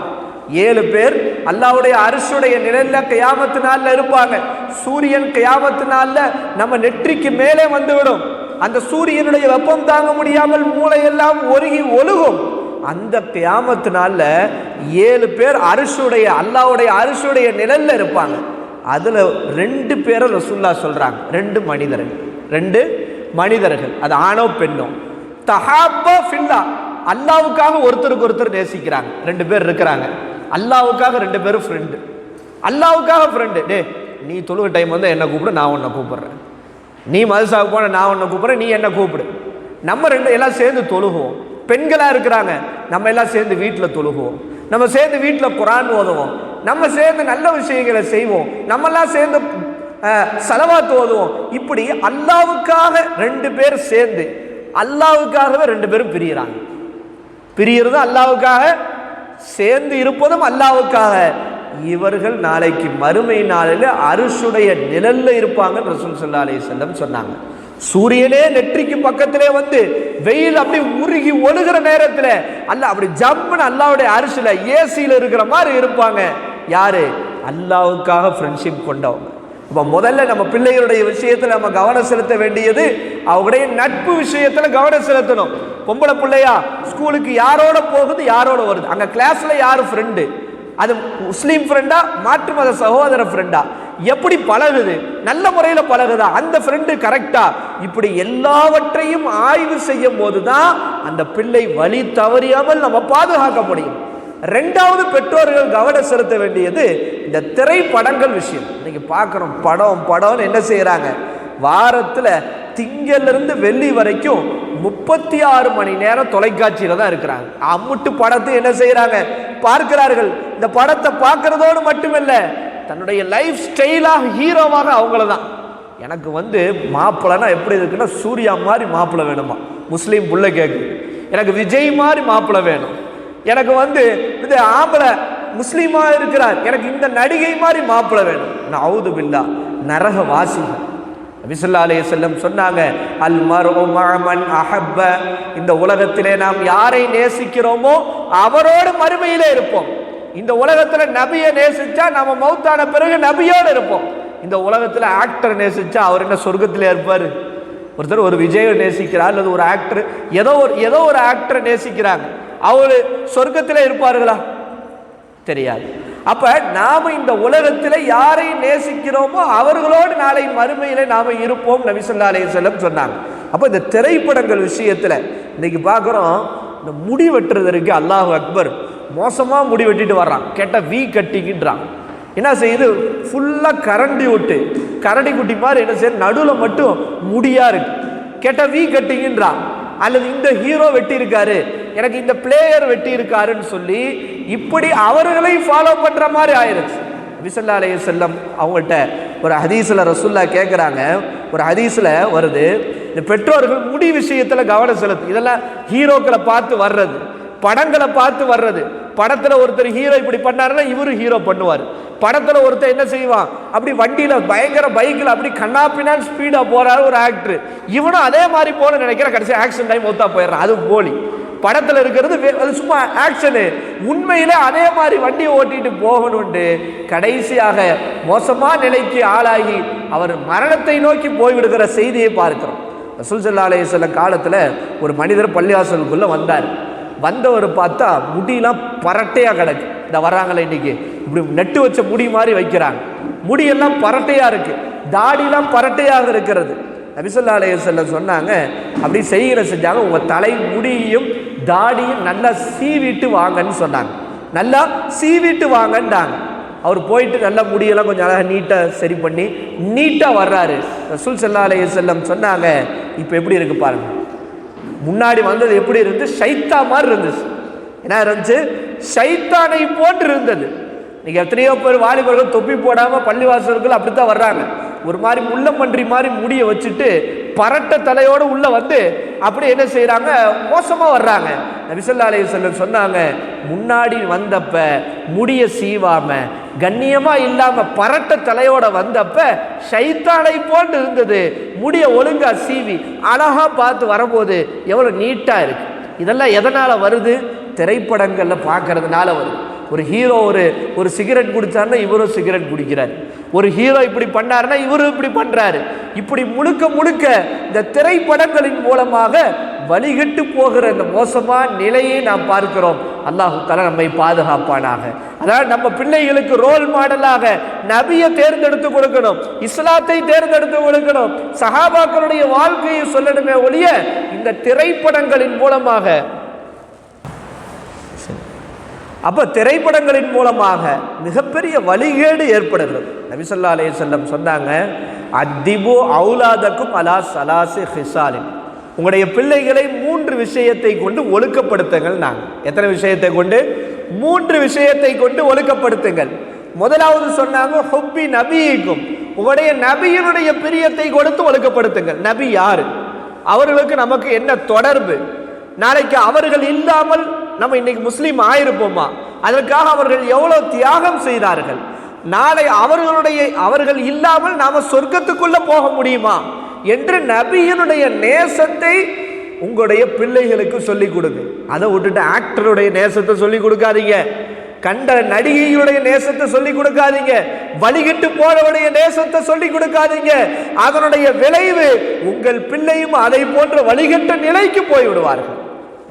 7 பேர் அல்லாஹ்வுடைய அரிசுடைய நிழல்ல கியாமத்து நாள்ல இருப்பாங்க. சூரியன் கியாமத்து நாள்ல நம்ம நெற்றிக்கு மேலே வந்துவிடும். அந்த சூரியனுடைய வெப்பம் தாங்க முடியாமல் மூளையெல்லாம் ஒருகி ஒழுகும். அந்த கியாமத்து நாள்ல 7 பேர் அரிசுடைய அல்லாஹ்வுடைய அரிசுடைய நிழல்ல இருப்பாங்க. அதுல 2 பேரை ரசூலுல்லாஹ் சொல்றாங்க, 2 மனிதர்கள், அது ஆணோ பெண்ணோ, தஹாப்பா ஃபில்லா, அல்லாஹ்வுக்காக ஒருத்தருக்கு ஒருத்தர் நேசிக்கிறாங்க. 2 பேர் இருக்கிறாங்க, அல்லாஹ்வுக்காக 2 பேரும் ஃப்ரெண்டு, அல்லாஹ்வுக்காக ஃப்ரெண்டு. டே நீ தொழுக டைம் வந்து என்ன கூப்பிடு, நான் உன்னை கூப்பிடுறேன், நீ மதுசாவுக்கு போன நான் உன்னை கூப்பிடுறேன், நீ என்ன கூப்பிடு, நம்ம 2 எல்லாம் சேர்ந்து தொழுகுவோம். பெண்களாக இருக்கிறாங்க, நம்ம எல்லாம் சேர்ந்து வீட்டில் தொழுகுவோம், நம்ம சேர்ந்து வீட்டில் குர்ஆன் ஓதுவோம், நம்ம சேர்ந்து நல்ல விஷயங்களை செய்வோம், நம்மெல்லாம் சேர்ந்து ஸலவாத் ஓதுவோம். இப்படி அல்லாஹ்வுக்காக 2 பேர் சேர்ந்து அல்லாஹ்வுக்காகவே 2 பேரும் பிரியறதும் அல்லாஹ்வுக்காக, சேர்ந்து இருப்பதும் அல்லாஹ்வுக்காக. இவர்கள் நாளைக்கு மறுமை நாளில் அரிசுடைய நிழல்ல இருப்பாங்க ரசூல் ஸல்லல்லாஹு அலைஹி வஸல்லம் சொன்னாங்க. சூரியனே நெற்றிக்கு பக்கத்திலே வந்து வெயில் அப்படி உருகி ஒழுகிற நேரத்தில் அல்லாஹ் அப்படி ஜம்முன்னு அல்லாஹ்வுடைய அரிசில ஏசியில் இருக்கிற மாதிரி இருப்பாங்க. யாரு? அல்லாஹ்வுக்காக ஃப்ரெண்ட்ஷிப் கொண்டவங்க. அப்போ முதல்ல நம்ம பிள்ளைகளுடைய விஷயத்தில் நம்ம கவனம் செலுத்த வேண்டியது அவங்களுடைய நட்பு விஷயத்தில் கவனம் செலுத்தணும். பொம்பளை பிள்ளையா ஸ்கூலுக்கு யாரோட போகுது, யாரோட வருது, அங்கே கிளாஸ்ல யாரு ஃப்ரெண்டு, அது முஸ்லீம் ஃப்ரெண்டா, மாற்று மத சகோதர ஃப்ரெண்டா, எப்படி பழகுது, நல்ல முறையில் பழகுதா, அந்த ஃப்ரெண்டு கரெக்டா, இப்படி எல்லாவற்றையும் ஆய்வு செய்யும் போதுதான் அந்த பிள்ளை வழி தவறியாமல் நம்ம பாதுகாக்க முடியும். 2வது பெற்றோர்கள் கவனம் செலுத்த வேண்டியது இந்த திரைப்படங்கள் விஷயம். இன்னைக்கு பார்க்குறோம் படம்னு என்ன செய்யறாங்க, வாரத்தில் திங்களிலிருந்து வெள்ளி வரைக்கும் 36 மணி நேரம் தொலைக்காட்சியில தான் இருக்கிறாங்க. அம்முட்டு படத்தை என்ன செய்யறாங்க, பார்க்கிறார்கள். இந்த படத்தை பார்க்கறதோடு மட்டுமல்ல, தன்னுடைய லைஃப் ஸ்டைலாக ஹீரோவாக அவங்கள தான். எனக்கு வந்து மாப்பிள்ளைனா எப்படி இருக்குன்னா, சூர்யா மாதிரி மாப்பிள்ளை வேணுமா, முஸ்லீம் புள்ள கேட்குது, எனக்கு விஜய் மாதிரி மாப்பிள்ளை வேணும், எனக்கு வந்து இது ஆம்பளை முஸ்லீமா இருக்கிறார், எனக்கு இந்த நடிகை மாதிரி மாப்பிள்ளை வேணும். நஅூது பில்லாஹ், நரக வாசிகள். நபி ஸல்லல்லாஹு அலைஹி வஸல்லம் சொன்னாங்க, அல் மர்உ மஅமன் அஹப்ப, இந்த உலகத்திலே நாம் யாரை நேசிக்கிறோமோ அவரோடு மறுமையிலே இருப்போம். இந்த உலகத்தில் நபியை நேசிச்சா நம்ம மௌத்தான பிறகு நபியோடு இருப்போம். இந்த உலகத்தில் ஆக்டர் நேசிச்சா அவர் என்ன சொர்க்கத்திலே இருப்பார்? ஒருத்தர் ஒரு விஜயை நேசிக்கிறார், அல்லது ஒரு ஆக்டர் ஏதோ ஒரு ஆக்டரை நேசிக்கிறாங்க, அவரு சொர்க்கத்தில் இருப்பார்களா? தெரியாது. அப்ப நாம இந்த உலகத்தில் யாரை நேசிக்கிறோமோ அவர்களோடு நாளை மறுமையில நாம இருப்போம் நபி ஸல்லல்லாஹு அலைஹி வஸல்லம் சொன்னாங்க. அப்ப இந்த திரைப்படங்கள் விஷயத்துல இன்னைக்கு பார்க்குறோம், இந்த முடி வெட்டுறதற்கு அல்லாஹு அக்பர் மோசமா முடி வெட்டிட்டு வர்றான், கேட்ட வீ கட்டிக்கின்றான். என்ன செய்யுது, ஃபுல்லாக கரண்டி விட்டு கரடி குட்டி மாதிரி என்ன செய்ய நடுவில் மட்டும் முடியா இருக்கு, கேட்டால் வீ கட்டிங்கன்றான். அல்லது இந்த ஹீரோ வெட்டி இருக்காரு, எனக்கு இந்த பிளேயர் வெட்டி இருக்காருன்னு சொல்லி இப்படி அவர்களை ஃபாலோ பண்ற மாதிரி ஆயிருச்சு. நபி ஸல்லல்லாஹு அலைஹி வஸல்லம் அவங்கள்ட்ட ஒரு ஹதீஸ்ல ரசூலுல்லாஹ் கேட்குறாங்க, ஒரு ஹதீஸ்ல வருது, இந்த பெற்றோர்கள் முடி விஷயத்துல கவனம் செலுத்து. இதெல்லாம் ஹீரோக்களை பார்த்து வர்றது, படங்களை பார்த்து வர்றது. படத்துல ஒருத்தர் ஹீரோ இப்படி பண்ணாருன்னா இவரு ஹீரோ பண்ணுவார். படத்துல ஒருத்தர் என்ன செய்வான், அப்படி வண்டியில பயங்கர பைக்கில் அப்படி கண்ணாப்பினான் ஸ்பீடா போறாரு ஒரு ஆக்டர், இவனும் அதே மாதிரி போல நினைக்கிற, கடைசி ஆக்ஷன் டைம் ஒத்தா போயிடுறான். அது போலி. படத்துல இருக்கிறது அது சும்மா ஆக்ஷனு, உண்மையில அதே மாதிரி வண்டியை ஓட்டிட்டு போகணும்னு கடைசியாக மோசமான நிலைக்கு ஆளாகி அவர் மரணத்தை நோக்கி போய்விடுகிற செய்தியை பார்க்கிறோம். ரசூல் ஸல்லல்லாஹு அலைஹி வஸல்லம் காலத்துல ஒரு மனிதர் பள்ளிவாசலுக்குள்ள வந்தார். வந்தவர் பார்த்தா முடியெல்லாம் பரட்டையா கிடக்கு. இந்த வர்றாங்களே இன்னைக்கு இப்படி நெட்டு வச்ச முடி மாதிரி வைக்கிறாங்க, முடியெல்லாம் பரட்டையா இருக்கு, தாடியெல்லாம் பரட்டையாக இருக்கிறது. நபி ஸல்லல்லாஹு அலைஹி வஸல்லம் சொன்னாங்க, அப்படி செஞ்சாங்க, உங்க தலை முடியையும் தாடியும் நல்லா சீவிட்டு வாங்கன்னு சொன்னாங்க. நல்லா சீவிட்டு வாங்கன்றாங்க. அவர் போயிட்டு நல்லா முடியெல்லாம் கொஞ்சம் அழகாக நீட்டாக சரி பண்ணி நீட்டாக வர்றாரு. ரசூல் ஸல்லல்லாஹு அலைஹி வஸல்லம் சொன்னாங்க, இப்போ எப்படி இருக்கு பாருங்க. முன்னாடி வந்தது எப்படி இருந்து, ஷைத்தா மாதிரி இருந்துச்சு. என்ன இருந்துச்சு, ஷைத்தானை போன்று இருந்தது. இன்னைக்கு எத்தனையோ பேர் வாலிபர்கள் தொப்பி போடாமல் பள்ளிவாசல்கள் அப்படித்தான் வர்றாங்க. ஒரு மாதிரி முள்ளம்பன்றி மாதிரி முடியை வச்சுட்டு பரட்ட தலையோடு உள்ள வந்து அப்படி என்ன செய்யறாங்க, மோசமா வர்றாங்க. நபி ஸல்லல்லாஹு அலைஹி வஸல்லம் சொன்னாங்க, முன்னாடி வந்தப்ப முடிய சீவாம கண்ணியமா இல்லாம பரட்ட தலையோட வந்தப்ப ஷைத்தானை போன்று இருந்தது, முடிய ஒழுங்கா சீவி அழகா பார்த்து வரும்போது எவ்வளவு நீட்டா இருக்கு. இதெல்லாம் எதனால வருது, திரைப்படங்கள்ல பார்க்கறதுனால வருது. ஒரு ஹீரோ ஒரு சிகரெட் குடிச்சாருன்னா இவரும் சிகரெட் குடிக்கிறார், ஒரு ஹீரோ இப்படி பண்ணாருன்னா இவரும் இப்படி பண்றாரு. இப்படி முழுக்க இந்த திரைப்படங்களின் மூலமாக வழிகட்டு போகிற இந்த மோசமான நிலையை நாம் பார்க்கிறோம். அல்லாஹ் தஆலா நம்மை பாதுகாப்பானாக. அதாவது நம்ம பிள்ளைகளுக்கு ரோல் மாடலாக நபியை தேர்ந்தெடுத்து கொடுக்கணும், இஸ்லாத்தை தேர்ந்தெடுத்து கொடுக்கணும், சஹாபாக்களுடைய வாழ்க்கையை சொல்லணுமே ஒழிய இந்த திரைப்படங்களின் மூலமாக. அப்ப திரைப்படங்களின் மூலமாக மிகப்பெரிய வழிகேடு ஏற்படுகிறது. நபி ஸல்லல்லாஹு அலைஹி வஸல்லம் சொன்னாங்க, அத்திபு அவுலாதக்கும் அலா ஸலாசி ஹிசாலின், உங்களுடைய பிள்ளைகளை 3 விஷயத்தை கொண்டு ஒழுக்கப்படுத்துங்கள். நாங்கள் எத்தனை விஷயத்தை கொண்டு, 3 விஷயத்தை கொண்டு ஒழுக்கப்படுத்துங்கள். முதலாவது சொன்னாங்க, ஹுப்பி நபியிக்கும், உங்களுடைய நபியினுடைய பிரியத்தை கொடுத்து ஒழுக்கப்படுத்துங்கள். நபி யாரு, அவர்களுக்கு நமக்கு என்ன தொடர்பு, நாளைக்கு அவர்கள் இல்லாமல் நம்ம இன்னைக்கு முஸ்லீம் ஆயிருப்போமா, அதற்காக அவர்கள் எவ்வளவு தியாகம் செய்தார்கள், நாளை அவர்கள் இல்லாமல் நாம சொர்க்கத்துக்குள்ள போக முடியுமா என்று நபியினுடைய நேசத்தை உங்களுடைய பிள்ளைகளுக்கு சொல்லிக் கொடுங்க. அதை விட்டுட்டு ஆக்டருடைய நேசத்தை சொல்லிக் கொடுக்காதீங்க, கண்ட நடிகைகளுடைய நேசத்தை சொல்லிக் கொடுக்காதீங்க, வழிகிட்டு போறவருடைய நேசத்தை சொல்லிக் கொடுக்காதீங்க. அதனுடைய விளைவு உங்கள் பிள்ளையும் அதை போன்ற வழிகட்ட நிலைக்கு போய்விடுவார்கள்.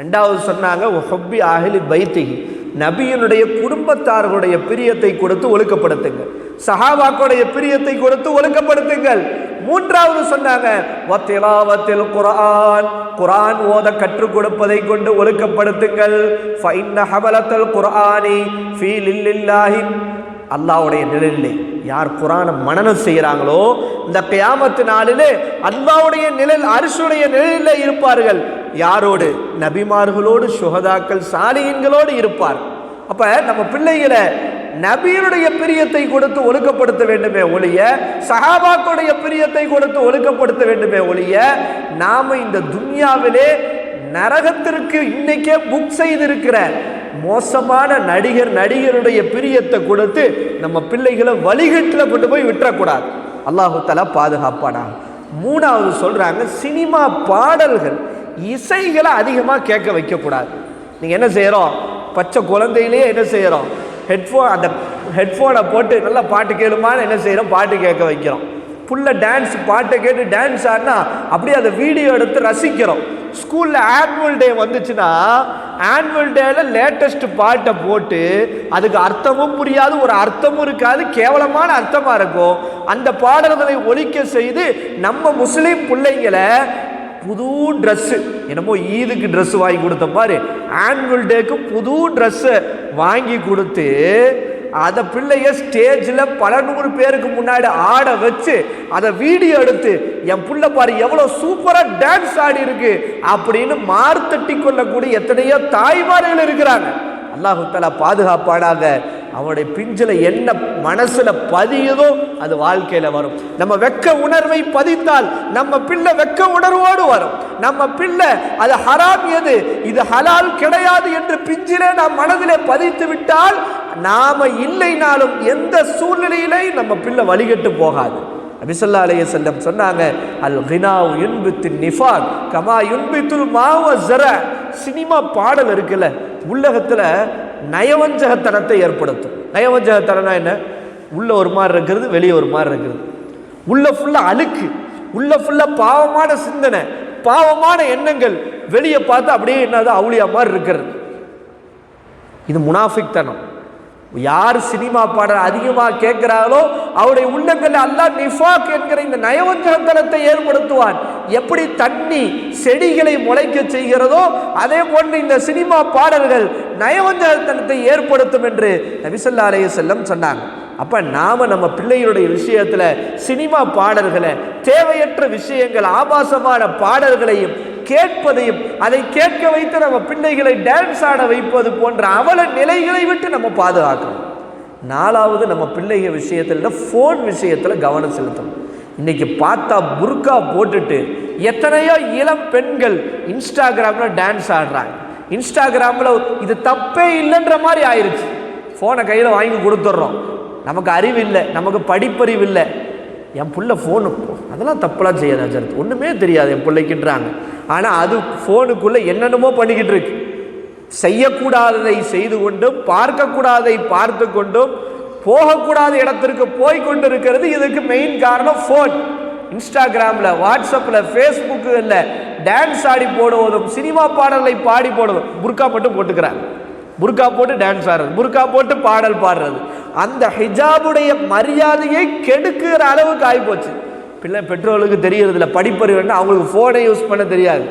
ரெண்டாவது சொன்னாங்க, ஹுப்பி அஹ்லி பைத்திஹி, நபியினுடைய குடும்பத்தார்களுடைய பிரியத்தை கொடுத்து ஒழுக்கப்படுத்துங்கள், சஹாபாக்களுடைய பிரியத்தை கொடுத்து ஒழுக்கப்படுத்துங்கள். மூன்றாவது சொன்னாங்க, வத்திலாவத்தில் குர்ஆன், குர்ஆன் ஓத கற்றுக் கொடுப்பதை கொண்டு ஒழுக்கப்படுத்துங்கள். ஃபைன்ன ஹமலத்தல் குர்ஆனி ஃபீ லில்லாஹி, அல்லாஹ்வுடைய நிழலிலே யார் குர்ஆனை மனனம் செய்கிறாங்களோ இந்த கியாமத் நாளிலே அல்லாஹ்வுடைய நிழல், அர்ஷுடைய நிழலிலே இருப்பார்கள். யாரோடு, நபிமார்களோடு, சுஹதாக்கள், சாலிஹீன்களோடு இருப்பார். அப்ப நம்ம பிள்ளைகளை நபியினுடைய பிரியத்தை கொடுத்து ஒழுக்கப்படுத்த வேண்டுமே ஒழிய, சஹாபாக்களுடைய பிரியத்தை கொடுத்து ஒழுக்கப்படுத்த வேண்டுமே ஒழிய, நாம இந்த துன்யாவிலே நரகத்திற்கு இன்னைக்கே புக் செய்திருக்கிற மோசமான நடிகருடைய பிரியத்தை கொடுத்து நம்ம பிள்ளைகளை வழிகட்டில் கொண்டு போய் விட்டுறக்கூடாது. அல்லாஹு தஆலா பாதுகாப்பானா. மூணாவது சொல்றாங்க, சினிமா பாடல்கள், இசைகளை அதிகமாக கேட்க வைக்கக்கூடாது. நீங்கள் என்ன செய்கிறோம், பச்சை குழந்தையிலேயே என்ன செய்கிறோம், அந்த ஹெட்ஃபோனை போட்டு நல்லா பாட்டு கேளுமான்னு என்ன செய்கிறோம், பாட்டு கேட்க வைக்கிறோம். புள்ள டான்ஸ் பாட்டை கேட்டு டான்ஸ் ஆடினா அப்படியே அதை வீடியோ எடுத்து ரசிக்கிறோம். ஸ்கூலில் ஆனுவல் டே வந்துச்சுன்னா ஆனுவல் டேல லேட்டஸ்ட் பாட்டை போட்டு அதுக்கு அர்த்தமும் புரியாது, ஒரு அர்த்தமும் இருக்காது, கேவலமான அர்த்தமாக இருக்கும். அந்த பாடல்களை ஒலிக்க செய்து நம்ம முஸ்லீம் பிள்ளைங்களை புது ட்ரெஸ்ஸு, என்னமோ ஈதுக்கு ட்ரெஸ் வாங்கி கொடுத்த மாதிரி ஆனுவல் டேக்கு புது ட்ரெஸ்ஸு வாங்கி கொடுத்து அதை பிள்ளைய ஸ்டேஜில் பல 100 பேருக்கு முன்னாடி ஆட வச்சு அதை வீடியோ எடுத்து என் புள்ள பாரு எவ்வளோ சூப்பராக டான்ஸ் ஆடி இருக்கு அப்படின்னு மார்த்தட்டி கொள்ளக்கூடிய எத்தனையோ தாய்மார்கள் இருக்கிறாங்க. அல்லாஹு தஆலா பாதுகாப்பானாக. அவனுடைய பிஞ்சில் என்ன மனசுல பதியுதோ அது வாழ்க்கையில வரும். நம்ம வெக்க உணர்வை பதித்தால் நம்ம பிள்ளை வெக்க உணர்வோடு வரும். நம்ம பிள்ளை அது ஹராம் எது இது ஹலால் கிடையாது என்று பிஞ்சிலே நாம் மனதிலே பதித்து விட்டால் நாம இல்லைனாலும் எந்த சூழ்நிலையிலே நம்ம பிள்ளை வழிகட்டு போகாது. நபி ஸல்லல்லாஹு அலைஹி வஸல்லம் சொன்னாங்க, அல் கினாவு யுன்பித்துன் நிஃபாக் கமா யுன்பித்துல் மாவ ஸர. சினிமா பாடல் இருக்குல்ல, உள்ளகத்துல நயவஞ்சகத்தனத்தை ஏற்படுத்தும். நயவஞ்சகத்தனம்னா என்ன? உள்ள ஒரு மாதிரி இருக்கிறது, வெளியே ஒரு மாதிரி இருக்கிறது. உள்ள ஃபுல்லா அழுக்கு, உள்ள ஃபுல்லா பாவமான சிந்தனை, பாவமான எண்ணங்கள், வெளியே பார்த்து அப்படியே என்னது அவுளியா மாதிரி இருக்கிறது. இது முனாஃபிக் தனம். யார் சினிமா பாடல் அதிகமாக கேட்கிறார்களோ அவருடைய உள்ளங்கள் அல்லாஹ் நிஃபாக் என்கிற இந்த நயவஞ்சகத்தனத்தை ஏற்படுத்துவான். எப்படி தண்ணி செடிகளை முளைக்க செய்கிறதோ அதே போன்று இந்த சினிமா பாடல்கள் நயவஞ்சகத்தனத்தை ஏற்படுத்தும் என்று நபி ஸல்லல்லாஹு அலைஹி வஸல்லம் சொன்னாங்க. அப்ப நாம நம்ம பிள்ளைகளுடைய விஷயத்துல சினிமா பாடல்களை, தேவையற்ற விஷயங்கள், ஆபாசமான பாடல்களையும் கேட்பதையும் அதை கேட்க வைத்து நம்ம பிள்ளைகளை டான்ஸ் ஆட வைப்பது போன்ற அவல நிலைகளை விட்டு நம்ம பாதுகாக்கணும். 4வது, நம்ம பிள்ளைகள் விஷயத்துல ஃபோன் விஷயத்துல கவனம் செலுத்தணும். இன்னைக்கு பார்த்தா புர்கா போட்டுட்டு எத்தனையோ இளம் பெண்கள் இன்ஸ்டாகிராம்ல டான்ஸ் ஆடுறாங்க. இன்ஸ்டாகிராம்ல இது தப்பே இல்லைன்ற மாதிரி ஆயிடுச்சு. ஃபோனை கையில் வாங்கி கொடுத்துட்றோம். நமக்கு அறிவு இல்லை, நமக்கு படிப்பறிவு இல்லை. என் பிள்ள ஃபோனு அதெல்லாம் தப்பெல்லாம் செய்யாது அஜரத், ஒன்றுமே தெரியாது என் பிள்ளைக்குன்றாங்க. ஆனால் அது ஃபோனுக்குள்ளே என்னென்னமோ பண்ணிக்கிட்டு இருக்கு. செய்யக்கூடாததை செய்து கொண்டும் பார்க்கக்கூடாதை பார்த்து கொண்டும் போகக்கூடாத இடத்திற்கு போய் கொண்டு இருக்கிறது. இதுக்கு மெயின் காரணம் ஃபோன். இன்ஸ்டாகிராமில், வாட்ஸ்அப்பில், ஃபேஸ்புக்கில் டான்ஸ் ஆடி போடுவதும் சினிமா பாடல்களை பாடி போடுவதும். புர்கா மட்டும் போட்டுக்கிறாங்க, புர்கா போட்டு டான்ஸ் ஆடுறது, புர்கா போட்டு பாடல் பாடுறது. அந்த ஹிஜாபுடைய மரியாதையை கெடுக்கிற அளவுக்கு ஆகிப்போச்சு. பிள்ளை பெற்றோர்களுக்கு தெரியறது இல்லை, படிப்பறிவு வேண்டாம், அவங்களுக்கு ஃபோனை யூஸ் பண்ண தெரியாது.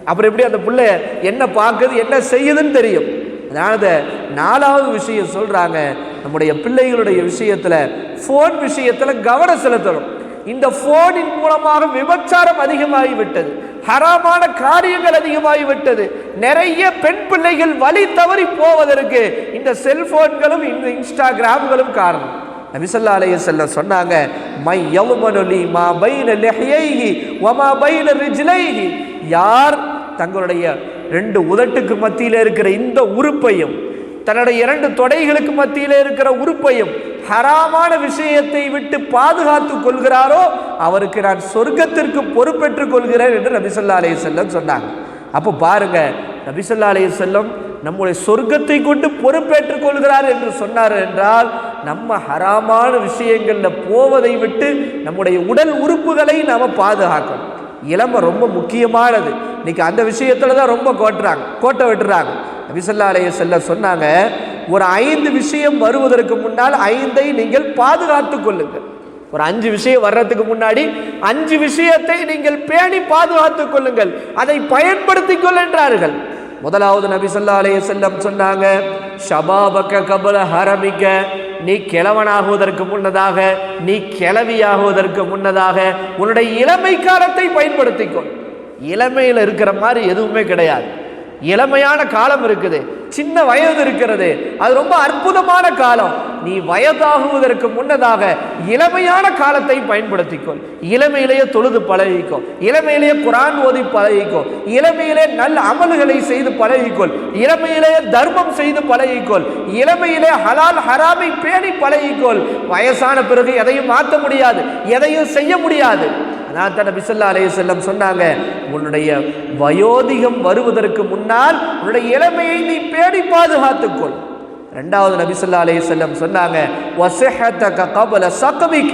அப்புறம் எப்படி அந்த பிள்ளை என்ன பார்க்குது என்ன செய்யுதுன்னு தெரியும். அதனால 4வது விஷயம் சொல்றாங்க, நம்முடைய பிள்ளைகளுடைய விஷயத்துல ஃபோன் விஷயத்துல கவனம் செலுத்தணும். இந்த ஃபோனின் மூலமாக விபச்சாரம் அதிகமாகிவிட்டது, ஹராமான காரியங்கள் அதிகமாகிவிட்டது. நிறைய பெண் பிள்ளைகள் வழி தவறி போவதற்கு இந்த செல்போன்களும் இந்த இன்ஸ்டாகிராம்களும் காரணம். நபி ஸல்லல்லாஹு அலைஹி வஸல்லம் சொன்னாங்க, மை யல்மனுலி மா பைன லிஹ்யைஹி வ மா பைன ரிஜ்லைஹி. யார் தங்களுடைய 2 உதட்டுக்கு மத்தியில் இருக்கிற இந்த உறுப்பையும் தன்னுடைய 2 தொடைகளுக்கு மத்தியில் இருக்கிற உறுப்பையும் ஹராமான விஷயத்தை விட்டு பாதுகாத்து கொள்கிறாரோ அவருக்கு நான் சொர்க்கத்திற்கு பொறுப்பேற்றுக் கொள்கிறேன் என்று நபி ஸல்லல்லாஹு அலைஹி வஸல்லம் சொன்னாங்க. அப்போ பாருங்க, நபி ஸல்லல்லாஹு அலைஹி வஸல்லம் நம்முடைய சொர்க்கத்தை கொண்டு பொறுப்பேற்றுக் கொள்கிறார் என்று சொன்னார் என்றால் நம்ம ஹராமான விஷயங்களில் போவதை விட்டு நம்முடைய உடல் உறுப்புகளை நாம் பாதுகாக்கணும். இளமை ரொம்ப முக்கியமானது. இன்னைக்கு அந்த விஷயத்துல தான் ரொம்ப கோட்டை விட்டுறாங்க. நபி ஸல்லல்லாஹு அலைஹி வஸல்லம் சொன்னாங்க, ஒரு 5 விஷயம் வருவதற்கு முன்னால் 5ஐ நீங்கள் பாதுகாத்து கொள்ளுங்கள். ஒரு 5 விஷயம் வர்றதுக்கு முன்னாடி 5 விஷயத்தை நீங்கள் பேணி பாதுகாத்துக் கொள்ளுங்கள், அதை பயன்படுத்திக் கொள்கின்றார்கள். முதலாவது நபி ஸல்லல்லாஹு அலைஹி வஸல்லம் சொன்னாங்க, ஷபாபக கபல ஹரமிக்க. நீ கிழவனாகுவதற்கு முன்னதாக, நீ கிழவியாகுவதற்கு முன்னதாக உன்னுடைய இளமை காலத்தை பயன்படுத்திக்கொள். இளமையில் இருக்கிற மாதிரி எதுவுமே கிடையாது. இளமையான காலம் இருக்குது, சின்ன வயது இருக்கிறது, அது ரொம்ப அற்புதமான காலம். நீ வயதாகுவதற்கு முன்னதாக இளமையான காலத்தை பயன்படுத்திக்கொள். இளமையிலேயே தொழுது பழகிக்கோ, இளமையிலேயே குர்ஆன் ஓதி பழகிக்கோ, இளமையிலே நல்ல அமல்களை செய்து பழகிக்கொள், இளமையிலேயே தர்மம் செய்து பழகிக்கொள், இளமையிலே ஹலால் ஹராமை பேணி பழகிக்கொள். வயசான பிறகு எதையும் மாற்ற முடியாது, எதையும் செய்ய முடியாது. அதான் நபி ஸல்லல்லாஹு அலைஹி வஸல்லம் சொன்னாங்க, உன்னுடைய வயோதிகம் வருவதற்கு முன்னால் உன்னுடைய இளமையை நீ பேணி பாதுகாத்துக்கொள். 2வது நபி ஸல்லல்லாஹு அலைஹி வஸல்லம் சொன்னாங்க, வஸஹதக கபல ஸக்மிக்.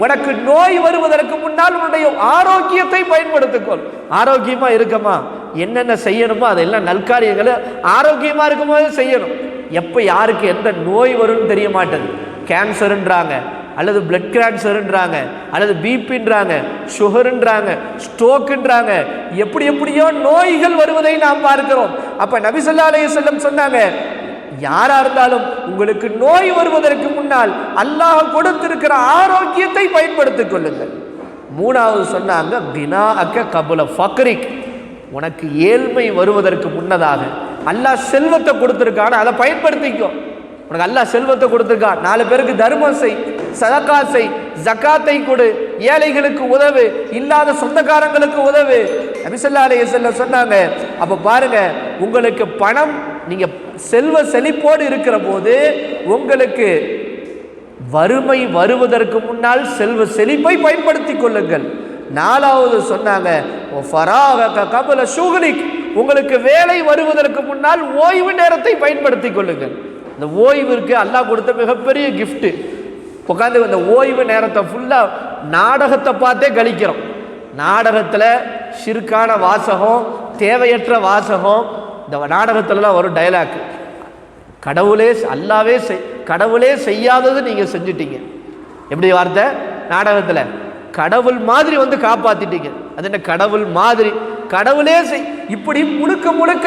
உனக்கு நோய் வருவதற்கு முன்னால் உன்னுடைய ஆரோக்கியத்தை பயன்படுத்திக்கொள். ஆரோக்கியமா இருக்கமா, என்னென்ன செய்யணுமோ அதெல்லாம் நல்காரியங்களை ஆரோக்கியமா இருக்கும்போது செய்யணும். எப்போ யாருக்கு எந்த நோய் வரும்னு தெரிய மாட்டேது. கேன்சருன்றாங்க, அல்லது பிளட் கேன்சருன்றாங்க, அல்லது பிபின்றாங்க, சுகருன்றாங்க, ஸ்ட்ரோக்குன்றாங்க, எப்படி எப்படியோ நோய்கள் வருவதை நாம் பார்க்கிறோம். அப்ப நபி ஸல்லல்லாஹு அலைஹி வஸல்லம் சொன்னாங்க, யாரா இருந்தாலும் உங்களுக்கு நோய் வருவதற்கு முன்னால் அல்லாஹ் கொடுத்திருக்கிற ஆரோக்கியத்தை பயன்படுத்திக் கொள்ளுங்கள். மூணாவது சொன்னாங்க, பினாஅக கபுல ஃபக்ரிக், உனக்கு ஏழ்மை வருவதற்கு முன்னதாக அல்லாஹ் செல்வத்தை கொடுத்திருக்கான, அதை பயன்படுத்திக்கோ. உனக்கு அல்லாஹ் செல்வத்தை கொடுத்திருக்கான், 4 பேருக்கு தர்மம் செய், சதகா செய், ஜகாத்தை கொடு, ஏழைகளுக்கு உதவு, இல்லாத சொந்தக்காரங்களுக்கு உதவு. நபி ஸல்லல்லாஹு அலைஹி வஸல்லம் சொன்னாங்க, அப்ப பாருங்க, உங்களுக்கு பணம், நீங்க செல்வ செழிப்போடு இருக்கிற போது உங்களுக்கு வறுமை வருவதற்கு முன்னால் செல்வ செழிப்பை பயன்படுத்திக் கொள்ளுங்கள். 4வது சொன்னாங்க, உங்களுக்கு வேலை வருவதற்கு முன்னால் ஓய்வு நேரத்தை பயன்படுத்திக் கொள்ளுங்கள். இந்த ஓய்விற்கு அல்லாஹ் கொடுத்த மிகப்பெரிய கிஃப்ட். உட்காந்து இந்த ஓய்வு நேரத்தை ஃபுல்லா நாடகத்தை பார்த்தே கழிக்கிறோம். நாடகத்துல ஷிர்கான வாசகம், தேவையற்ற வாசகம். இந்த நாடகத்துலலாம் ஒரு டைலாக், கடவுளே செய்யாதது நீங்க செஞ்சிட்டீங்க. எப்படி வார்த்தை? நாடகத்துல கடவுள் மாதிரி வந்து காப்பாத்திட்டீங்க. அது என்ன கடவுள் மாதிரி? கடவுளே இப்படி முழுக்க முழுக்க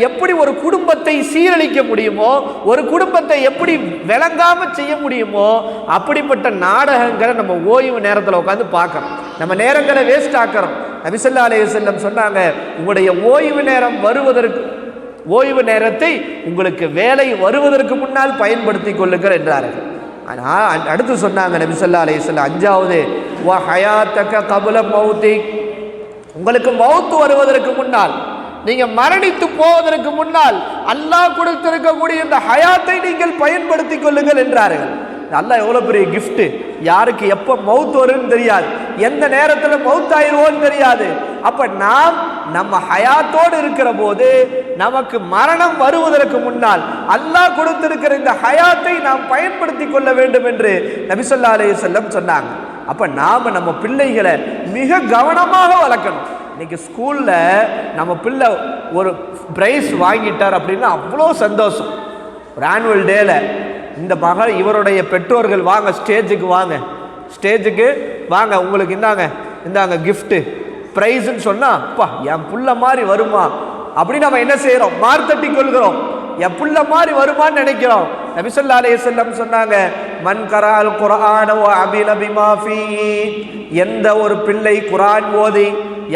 எப்படி ஒரு குடும்பத்தை சீரழிக்க முடியுமோ, ஒரு குடும்பத்தை எப்படி விளங்காம செய்ய முடியுமோ, அப்படிப்பட்ட நாடகங்களை நம்ம ஓய்வு நேரத்தில் உட்காந்து பார்க்கறோம். நம்ம நேரங்களை வேஸ்ட் ஆக்கிறோம். நபி ஸல்லல்லாஹு அலைஹி வஸல்லம் சொன்னாங்க, உங்களுடைய ஓய்வு நேரம் வருவதற்கு, ஓய்வு நேரத்தை உங்களுக்கு வேலை வருவதற்கு முன்னால் பயன்படுத்தி கொள்ளுங்கள் என்றார்கள். ஆனால் அடுத்து சொன்னாங்க நபி ஸல்லல்லாஹு அலைஹி வஸல்லம், 5வது, வ ஹயாத்தக கபுல மௌத்திக், உங்களுக்கு மௌத்து வருவதற்கு முன்னால், நீங்க மரணித்து போவதற்கு முன்னால் அல்லாஹ் கொடுத்திருக்கக்கூடிய இந்த ஹயாத்தை நீங்கள் பயன்படுத்திக் கொள்ளுங்கள் என்றார்கள். அல்லாஹ் எவ்வளவு பெரிய கிஃப்ட். யாருக்கு எப்ப மௌத் வரும்னு தெரியாது, எந்த நேரத்துல மௌத் ஆயிருவோன்னு தெரியாது. அப்ப நாம் நம்ம ஹயாத்தோடு இருக்கிற போது, நமக்கு மரணம் வருவதற்கு முன்னால் அல்லாஹ் கொடுத்திருக்கிற இந்த ஹயாத்தை நாம் பயன்படுத்தி கொள்ள வேண்டும் என்று நபி ஸல்லல்லாஹு அலைஹி வஸல்லம் சொன்னாங்க. அப்ப நாம நம்ம பிள்ளைகளை மிக கவனமாக வளர்க்கணும். இன்னைக்கு ஸ்கூல்ல நம்ம பிள்ளை ஒரு பிரைஸ் வாங்கிட்டார் அப்படின்னா அவ்வளோ சந்தோஷம். ஒரு ஆனுவல் டேல இந்த மகள், இவருடைய பெற்றோர்கள் வாங்க, ஸ்டேஜுக்கு வாங்க, உங்களுக்கு இந்தாங்க கிஃப்ட் பிரைஸ்ன்னு சொன்னா, அப்பா என் புள்ள மாதிரி வருமா அப்படின்னு நம்ம என்ன செய்யறோம்? மார்த்தட்டி கொள்கிறோம். என் புள்ள மாதிரி வருமான்னு நினைக்கிறோம். நபி ஸல்லல்லாஹு அலைஹி வஸல்லம் சொன்னாங்க, மன் கரால் குர்ஆன வ அமில பிமா ஃபீஹி, எந்த ஒரு பிள்ளை குர்ஆன் ஓதி,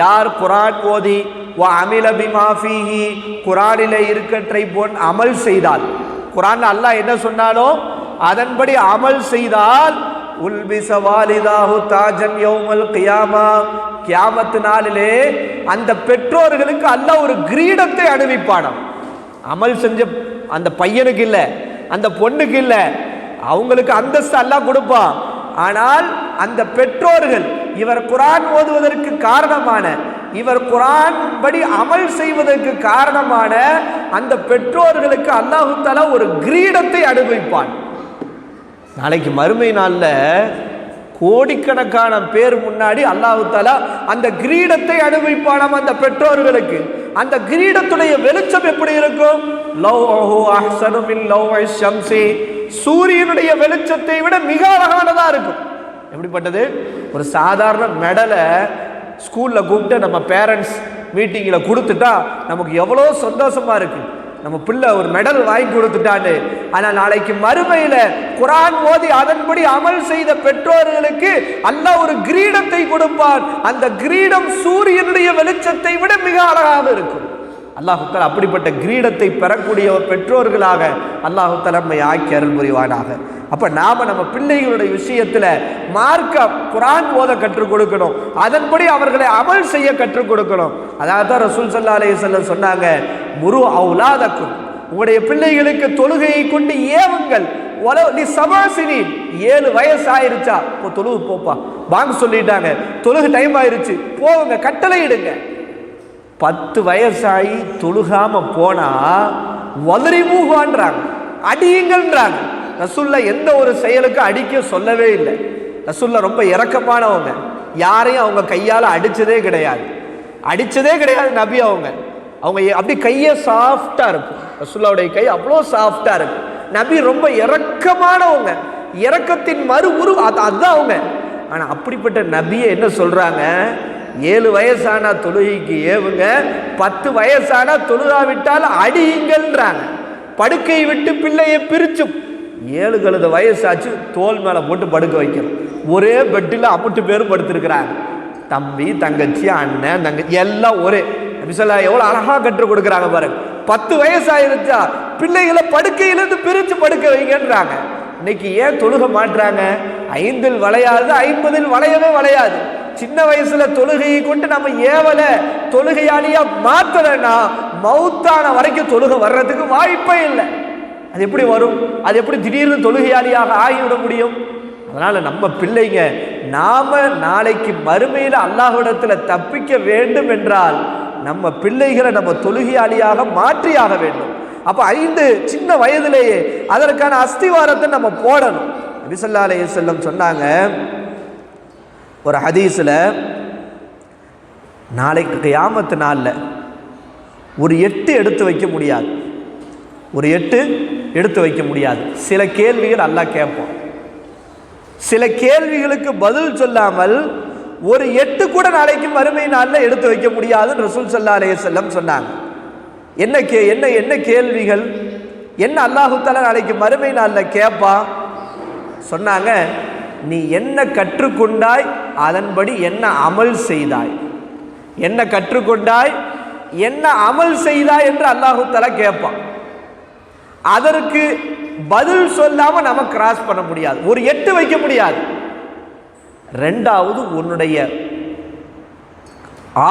யார் குர்ஆன் ஓதி, வ அமில பிமா ஃபீஹி, குர்ஆனிலே இருக்கற்றை போன் அமல் செய்தால், குர்ஆன்ல அல்லாஹ் என்ன சொன்னாலோ அதன்படி அமல் செய்தால், உல்பிஸ வாலிதாஹு தாஜன் யௌமல் கியாமா, கியாமத் நாளிலே அந்த பெற்றோர்களுக்கு அல்லாஹ் ஒரு கிரீடத்தை அணிவிப்பானாம். அமல் செஞ்ச அந்த பையனுக்கு இல்லை, அந்த பொண்ணுக்கு இல்லை, அவங்களுக்கு அந்தஸ்து அல்லாஹ் கொடுப்பான். ஆனால் அந்த பெற்றோர்கள், இவர் குர்ஆன் ஓதுவதற்கு காரணமான, இவர் குர்ஆன் படி அமல் செய்வதற்கு காரணமான அந்த பெற்றோர்களுக்கு அல்லாஹ் தஆலா ஒரு கிரீடத்தை அணிவிப்பான். நாளைக்கு மறுமை நாள்ல கோடிக்கணக்கான பேர் முன்னாடி அல்லாஹ் தஆலா அந்த கிரீடத்தை அணிவிப்பானாம் அந்த பெற்றோர்களுக்கு. அந்த கிரீடத்துடைய வெளிச்சம் எப்படி இருக்கும்? லவ்ஹு அஹ்ஸனு மின் லவ்ஹி ஷம்ஸி, சூரியனுடைய வெளிச்சத்தை விட மிக அழகானதா இருக்கும். எப்படிப்பட்டது? ஒரு சாதாரண மெடலை ஸ்கூல்ல கூப்பிட்டு நம்ம பேரண்ட்ஸ் மீட்டிங்கில் கொடுத்துட்டா நமக்கு எவ்வளோ சந்தோஷமா இருக்கு. நம்ம பிள்ளை ஒரு மெடல் வாங்கி கொடுத்துட்டான்னு. ஆனால் நாளைக்கு மறுமையில குர்ஆன் ஓதி அதன்படி அமல் செய்த பெற்றோர்களுக்கு அல்லாஹ் ஒரு கிரீடத்தை கொடுப்பான். அந்த கிரீடம் சூரியனுடைய வெளிச்சத்தை விட மிக அழகாக இருக்கும். அல்லாஹ் தஆலா அப்படிப்பட்ட கிரீடத்தை பெறக்கூடிய பெற்றோர்களாக அல்லாஹ் தஆலா நம்மை ஆக்கி அருள் புரிவானாக. அப்ப நாம நம்ம பிள்ளைகளுடைய விஷயத்துல மார்க்க குர்ஆன் ஓத கற்றுக் கொடுக்கணும், அதன்படி அவர்களை அமல் செய்ய கற்றுக் கொடுக்கணும். அதாவது தான் ரசூல் ஸல்லல்லாஹு அலைஹி வஸல்லம் சொன்னாங்க, முரு அவுலாதக்கும், உங்களுடைய பிள்ளைகளுக்கு தொழுகையை கொண்டு ஏவுங்கள். 7 வயசு ஆயிருச்சா, இப்போ தொழுகு போப்பா, பாங்க சொல்லிட்டாங்க, தொழுகு டைம் ஆயிருச்சு, போவுங்க, கட்டளை இடுங்க. 10 வயசாகி தொழுகாம போனா வதரிமுகான்றாங்க, அடியுங்கள்ன்றாங்க. ரசூலுல்லாஹ் எந்த ஒரு செயலுக்கு அடிக்க சொல்லவே இல்லை. ரசூலுல்லாஹ் ரொம்ப இரக்கமானவங்க. யாரையும் அவங்க கையால் அடித்ததே கிடையாது நபி. அவங்க அப்படி கையை சாஃப்டாக இருக்கும். ரசூலுல்லாஹ்வுடைய கை அவ்வளோ சாஃப்டாக இருக்கும். நபி ரொம்ப இரக்கமானவங்க, இரக்கத்தின் மறு உரு அதுதான் அவங்க. ஆனால் அப்படிப்பட்ட நபியை என்ன சொல்கிறாங்க, 7 வயசானா தொழுகைக்கு ஏவுங்க, 10 வயசானா தொழுகாவிட்டால் அடியுங்கள்ன்றாங்க. படுக்கை விட்டு பிள்ளையை பிரிச்சு 7 கழுத வயசாச்சு தோல் மேலே போட்டு படுக்க வைக்கிறோம். ஒரே பெட்டில் அம்புட்டு பேரும் படுத்திருக்கிறாங்க. தம்பி, தங்கச்சி, அண்ணன், தங்கச்சி எல்லாம் ஒரே. நபிசல்லா எவ்வளோ அழகாக கற்றுக் கொடுக்குறாங்க பாருங்க. 10 வயசாயிருச்சா பிள்ளைகளை படுக்கையிலிருந்து பிரித்து படுக்க வைங்கன்றாங்க. இன்னைக்கு ஏன் தொழுக மாட்டுறாங்க? 5இல் வளையாது, 50இல் வளையவே வளையாது. சின்ன வயசுல தொழுகையை கொண்டு நம்ம ஏவல தொழுகையாளியா மாத்தலன்னா மௌத்தான வரைக்கும் தொழுகை வர்றதுக்கு வாய்ப்பே இல்லை. அது எப்படி வரும்? அது எப்படி திடீர்னு தொழுகையாளியாக ஆகிவிட முடியும்? அதனால நம்ம பிள்ளைங்க நாம நாளைக்கு மறுமையில அல்லாஹ்விடத்துல தப்பிக்க வேண்டும் என்றால் நம்ம பிள்ளைகளை நம்ம தொழுகையாளியாக மாற்றியாக வேண்டும். அப்ப 5 சின்ன வயதிலேயே அதற்கான அஸ்திவாரத்தை நம்ம போடணும். நபி ஸல்லல்லாஹு அலைஹி வஸல்லம் சொன்னாங்க ஒரு ஹதீஸ்ல, நாளைக்கு கியாமத் நாள்ல ஒரு 8 எடுத்து வைக்க முடியாது, ஒரு 8 எடுத்து வைக்க முடியாது. சில கேள்விகள் அல்லாஹ் கேட்பான். சில கேள்விகளுக்கு பதில் சொல்லாமல் ஒரு 8 கூட நாளைக்கு மறுமை நாளில் எடுத்து வைக்க முடியாதுன்னு ரசூல் ஸல்லல்லாஹு அலைஹி வஸல்லம் சொன்னாங்க. என்ன கேள்விகள், என்ன அல்லாஹு தஆலா நாளைக்கு மறுமை நாளில் கேட்பான் சொன்னாங்க, நீ என்ன கற்றுக்கொண்டாய், அதன்படி என்ன அமல் செய்தாய், என்ன கற்றுக்கொண்டாய், என்ன அமல் செய்தாய் என்று அல்லாஹு தஆலா கேட்பான். அதற்கு பதில் சொல்லாம நம்ம கிராஸ் பண்ண முடியாது, ஒரு 8 வைக்க முடியாது. ரெண்டாவது, உன்னுடைய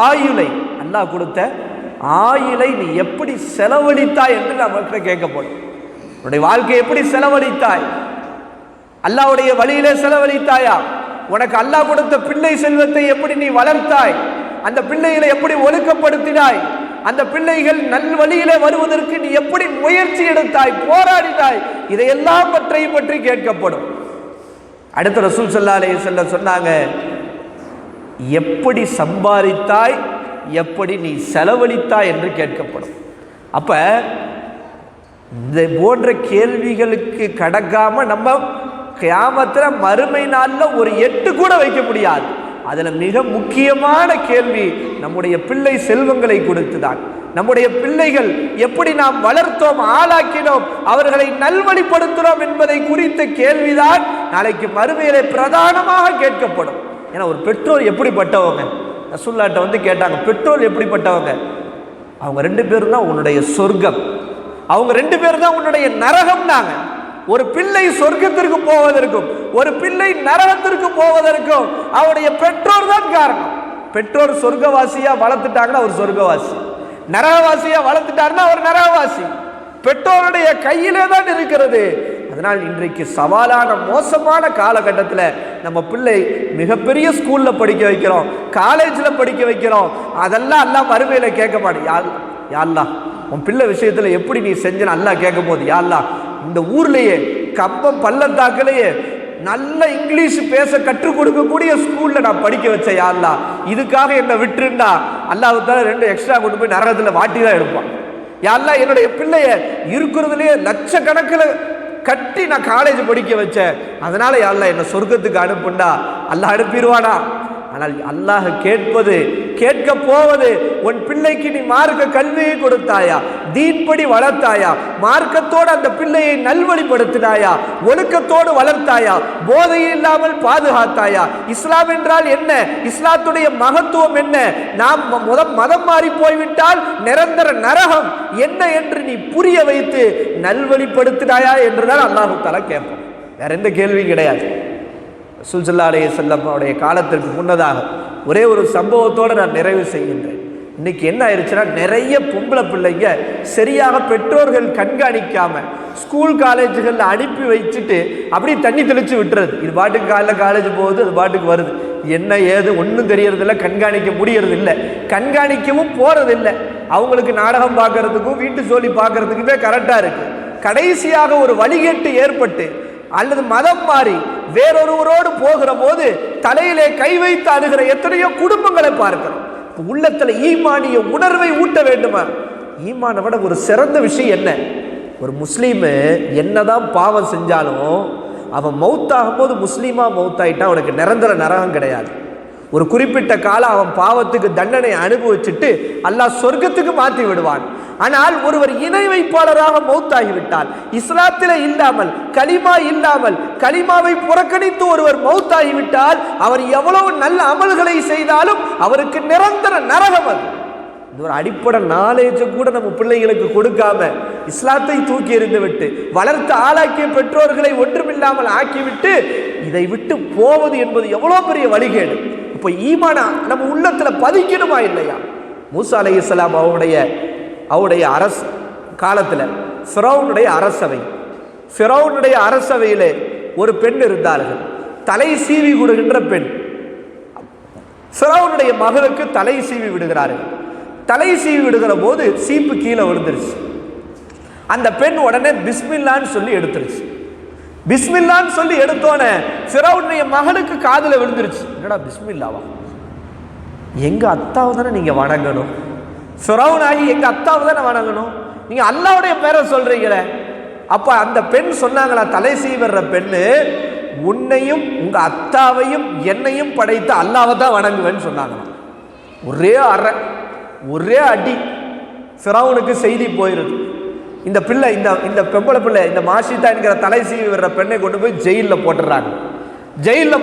ஆயுளை, அல்லாஹ் கொடுத்த ஆயுளை நீ எப்படி செலவழித்தாய் என்று நம்மகிட்ட கேட்கப்படும். உன்னுடைய வாழ்க்கை எப்படி செலவழித்தாய், அல்லாஹ்வுடைய வழியிலே செலவழித்தாயா? உனக்கு அல்லாஹ் கொடுத்த பிள்ளை செல்வத்தை எப்படி நீ வளர்த்தாய், அந்த பிள்ளைகளை எப்படி ஒழுக்கப்படுத்தினாய், அந்த பிள்ளைகள் நல் வழியிலே வருவதற்கு நீ எப்படி முயற்சி எடுத்தாய், போராடினாய், இதையெல்லாம் பற்றி கேட்கப்படும். அடுத்த ரசூல் ஸல்லல்லாஹு அலைஹி வஸல்லம் சொன்னாங்க, எப்படி சம்பாதித்தாய், எப்படி நீ செலவழித்தாய் என்று கேட்கப்படும். அப்ப இந்த போன்ற கேள்விகளுக்கு கடக்காம நம்ம கியாமத்துல மறுமை நாளில் ஒரு 8 கூட வைக்க முடியாது. அதுல மிக முக்கியமான கேள்வி நம்முடைய பிள்ளை செல்வங்களை கொடுத்துதான். நம்முடைய பிள்ளைகள் எப்படி நாம் வளர்த்தோம், ஆளாக்கினோம், அவர்களை நல்வழிப்படுத்தினோம் என்பதை குறித்த கேள்விதான் நாளைக்கு மறுமையிலே பிரதானமாக கேட்கப்படும். ஏன்னா ஒரு பெற்றோர் எப்படிப்பட்டவங்க, ரசூலுல்லாஹ்ட்ட வந்து கேட்டாங்க, பெற்றோர் எப்படிப்பட்டவங்க? அவங்க 2 பேரும் தான் உன்னுடைய சொர்க்கம், அவங்க 2 பேரும் தான் உன்னுடைய நரகம்னாங்க. ஒரு பிள்ளை சொர்க்கத்திற்கு போவதற்கும் ஒரு பிள்ளை நரகத்திற்கு போவதற்கும் அவருடைய பெற்றோர் தான் காரணம். பெற்றோர் சொர்க்கவாசியா வளர்த்துட்டாங்கன்னா அவர் சொர்க்கவாசி, நரகவாசியா வளர்த்துட்டாருன்னா அவர் நரகவாசி. பெற்றோருடைய கையிலே தான் இருக்கிறது. அதனால் இன்றைக்கு சவாலான மோசமான காலகட்டத்தில் நம்ம பிள்ளை மிகப்பெரிய ஸ்கூல்ல படிக்க வைக்கிறோம், காலேஜ்ல படிக்க வைக்கிறோம், அதெல்லாம் அல்லாஹ் மறுமையில கேட்க மாட்டேன். யா அல்லாஹ் உன் பிள்ளை விஷயத்துல எப்படி நீ செஞ்சன அல்லாஹ் கேட்கும் போது, யா அல்லாஹ் இந்த ஊர்லயே கம்பம் பள்ளத்தாக்கிலேயே நல்ல இங்கிலீஷ் பேச கற்றுக் கொடுக்கக்கூடிய ஸ்கூல்ல நான் படிக்க வச்சேன், யா அல்லாஹ் இதுக்காக என்னை விட்டுருந்தா அல்லாஹ் தால 2 எக்ஸ்ட்ரா கொண்டு போய் நரகத்துல வாட்டி தான் எடுப்பான். யா அல்லாஹ் என்னுடைய பிள்ளைய இருக்கிறதுலேயே லட்சக்கணக்கில் கட்டி நான் காலேஜ் படிக்க வச்சேன், அதனால யா அல்லாஹ் என்னை சொர்க்கத்துக்கு அனுப்புண்டா, அல்லாஹ் அனுப்பிடுவானா? ஆனால் அல்லாஹ் கேட்பது, கேட்க போவது, உன் பிள்ளைக்கு நீ மார்க்க கல்வியை கொடுத்தாயா, தீன்படி வளர்த்தாயா, மார்க்கத்தோடு அந்த பிள்ளையை நல்வழிப்படுத்தினாயா, ஒழுக்கத்தோடு வளர்த்தாயா, போதை இல்லாமல் பாதுகாத்தாயா, இஸ்லாம் என்றால் என்ன, இஸ்லாத்துடைய மகத்துவம் என்ன, நாம் மதம் மாறி போய்விட்டால் நிரந்தர நரகம் என்ன என்று நீ புரிய வைத்து நல்வழிப்படுத்தினாயா என்றுதான் அல்லாஹ் தஆலா கேட்போம். வேற எந்த கேள்வியும் கிடையாது. ரசூல் ஸல்லல்லாஹு அலைஹி வஸல்லம் அவருடைய காலத்திற்கு முன்னதாக ஒரே ஒரு சம்பவத்தோடு நான் நிறைவு செய்கின்றேன். இன்னைக்கு என்ன ஆயிடுச்சுன்னா, நிறைய பொம்பளை பிள்ளைங்க சரியாக பெற்றோர்கள் கண்காணிக்காம ஸ்கூல் காலேஜுகளில் அனுப்பி வச்சுட்டு அப்படியே தண்ணி தெளிச்சு விட்டுறது. இது பாட்டுக்கு காலைல காலேஜ் போகுது, அது பாட்டுக்கு வருது, என்ன ஏது ஒன்றும் தெரியறதில்ல, கண்காணிக்க முடியறது இல்லை, கண்காணிக்கவும் போறதில்லை. அவங்களுக்கு நாடகம் பார்க்கறதுக்கும் வீட்டு ஜோலி பார்க்கறதுக்குமே கரெக்டாக இருக்கு. கடைசியாக ஒரு வழிகேட்டு ஏற்பட்டு அல்லது மதம் மாறி வேறொருவரோடு போகிற போது தலையிலே கை வைத்து அணுகிற எத்தனையோ குடும்பங்களை பார்க்கிறோம். உள்ளத்துல ஈமானிய உணர்வை ஊட்ட வேண்டுமா? ஈமானை விட ஒரு சிறந்த விஷயம் என்ன? ஒரு முஸ்லீமு என்னதான் பாவம் செஞ்சாலும் அவன் மௌத்தாகும் போது முஸ்லீமா மௌத்தாயிட்டா அவனுக்கு நிரந்தர நரகம் கிடையாது. ஒரு குறிப்பிட்ட காலம் அவன் பாவத்துக்கு தண்டனை அனுபவிச்சுட்டு அல்லாஹ் சொர்க்கத்துக்கு மாற்றி விடுவான். ஆனால் ஒருவர் இணை வைப்பாளராக மௌத்தாகிவிட்டால், இஸ்லாத்தில இல்லாமல் கலிமா இல்லாமல் கலிமாவை புறக்கணித்து ஒருவர் மௌத்தாகிவிட்டால் அவர் எவ்வளவு நல்ல அமல்களை செய்தாலும் அவருக்கு நிரந்தர நரகம். அது ஒரு அடிப்படை நாலேஜ் கூட நம்ம பிள்ளைகளுக்கு கொடுக்காம இஸ்லாத்தை தூக்கி எறிந்து விட்டு வளர்த்து ஆளாக்கிய பெற்றோர்களை ஒன்றுமில்லாமல் ஆக்கிவிட்டு இதை விட்டு போவது என்பது எவ்வளவு பெரிய வழிகேடு. இப்போ ஈமானா நம்ம உள்ளத்துல பதிக்கணுமா இல்லையா? மூசா அலைஹிஸ்ஸலாம் அவருடைய அரசு காலத்துல ஃபிரௌனுடைய அரசவையிலே ஒரு பெண் இருந்தார்கள், தலை சீவி விடுகின்ற பெண். ஃபிரௌனுடைய மகளுக்கு தலை சீவி விடுகிறார்கள். தலை சீவி விடுகிற போது சீப்பு கீழே விழுந்துருச்சு. அந்த பெண் உடனே பிஸ்மில்லான்னு சொல்லி எடுத்துருச்சு. பிஸ்மில்லான்னு சொல்லி எடுத்தோன்னே ஃபிரௌனுடைய மகனுக்கு காதுல விழுந்துருச்சு. என்னடா பிஸ்மில்லாவா? எங்க அத்தாவை தானே நீங்க வணங்கணும். ஃபிரௌன் ஆகி எங்க அத்தாவை தானே வணங்கணும். நீங்க அல்லாஹ்வுடைய பேரை சொல்றீங்களே. அப்ப அந்த பெண் சொன்னாங்களா, தலை சீவிடுற பெண்ணு, உன்னையும் உங்க அத்தாவையும் என்னையும் படைத்து அல்லாஹ்வை தான் வணங்குவேன்னு சொன்னாங்களா. ஒரே அடி ஃபிரௌனுக்கு செய்தி போயிருது. இந்த பிள்ளை இந்த பெம்பளை பிள்ளை இந்த மாஷிதா என்கிற தலை சீவி வர்ற பெண்ணை கொண்டு போய் ஜெயிலில்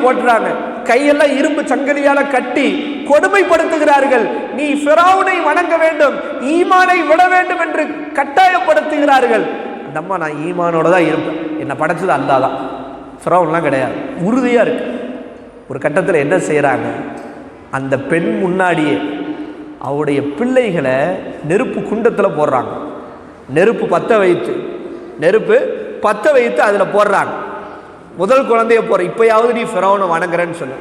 போட்டுறாங்க. கையெல்லாம் இரும்பு சங்கலியால கட்டி கொடுமைப்படுத்துகிறார்கள். நீ ஃபிரௌனை வணங்க வேண்டும், ஈமானை விட வேண்டும் என்று கட்டாயப்படுத்துகிறார்கள். அந்த அம்மா, நான் ஈமானோட தான் இருப்பேன், என்னை படைச்சது அல்லாஹ் தான், ஃபிரௌன்லாம் கிடையாது, உறுதியா இருக்கு. ஒரு கட்டத்தில் என்ன செய்யறாங்க, அந்த பெண் முன்னாடியே அவருடைய பிள்ளைகளை நெருப்பு குண்டத்தில் போடுறாங்க. நெருப்பு பற்ற வைத்து அதில் போடுறாங்க. முதல் குழந்தைய இப்பயாவது நீ ஃபிரௌனை வணங்குறேன்னு சொல்லு.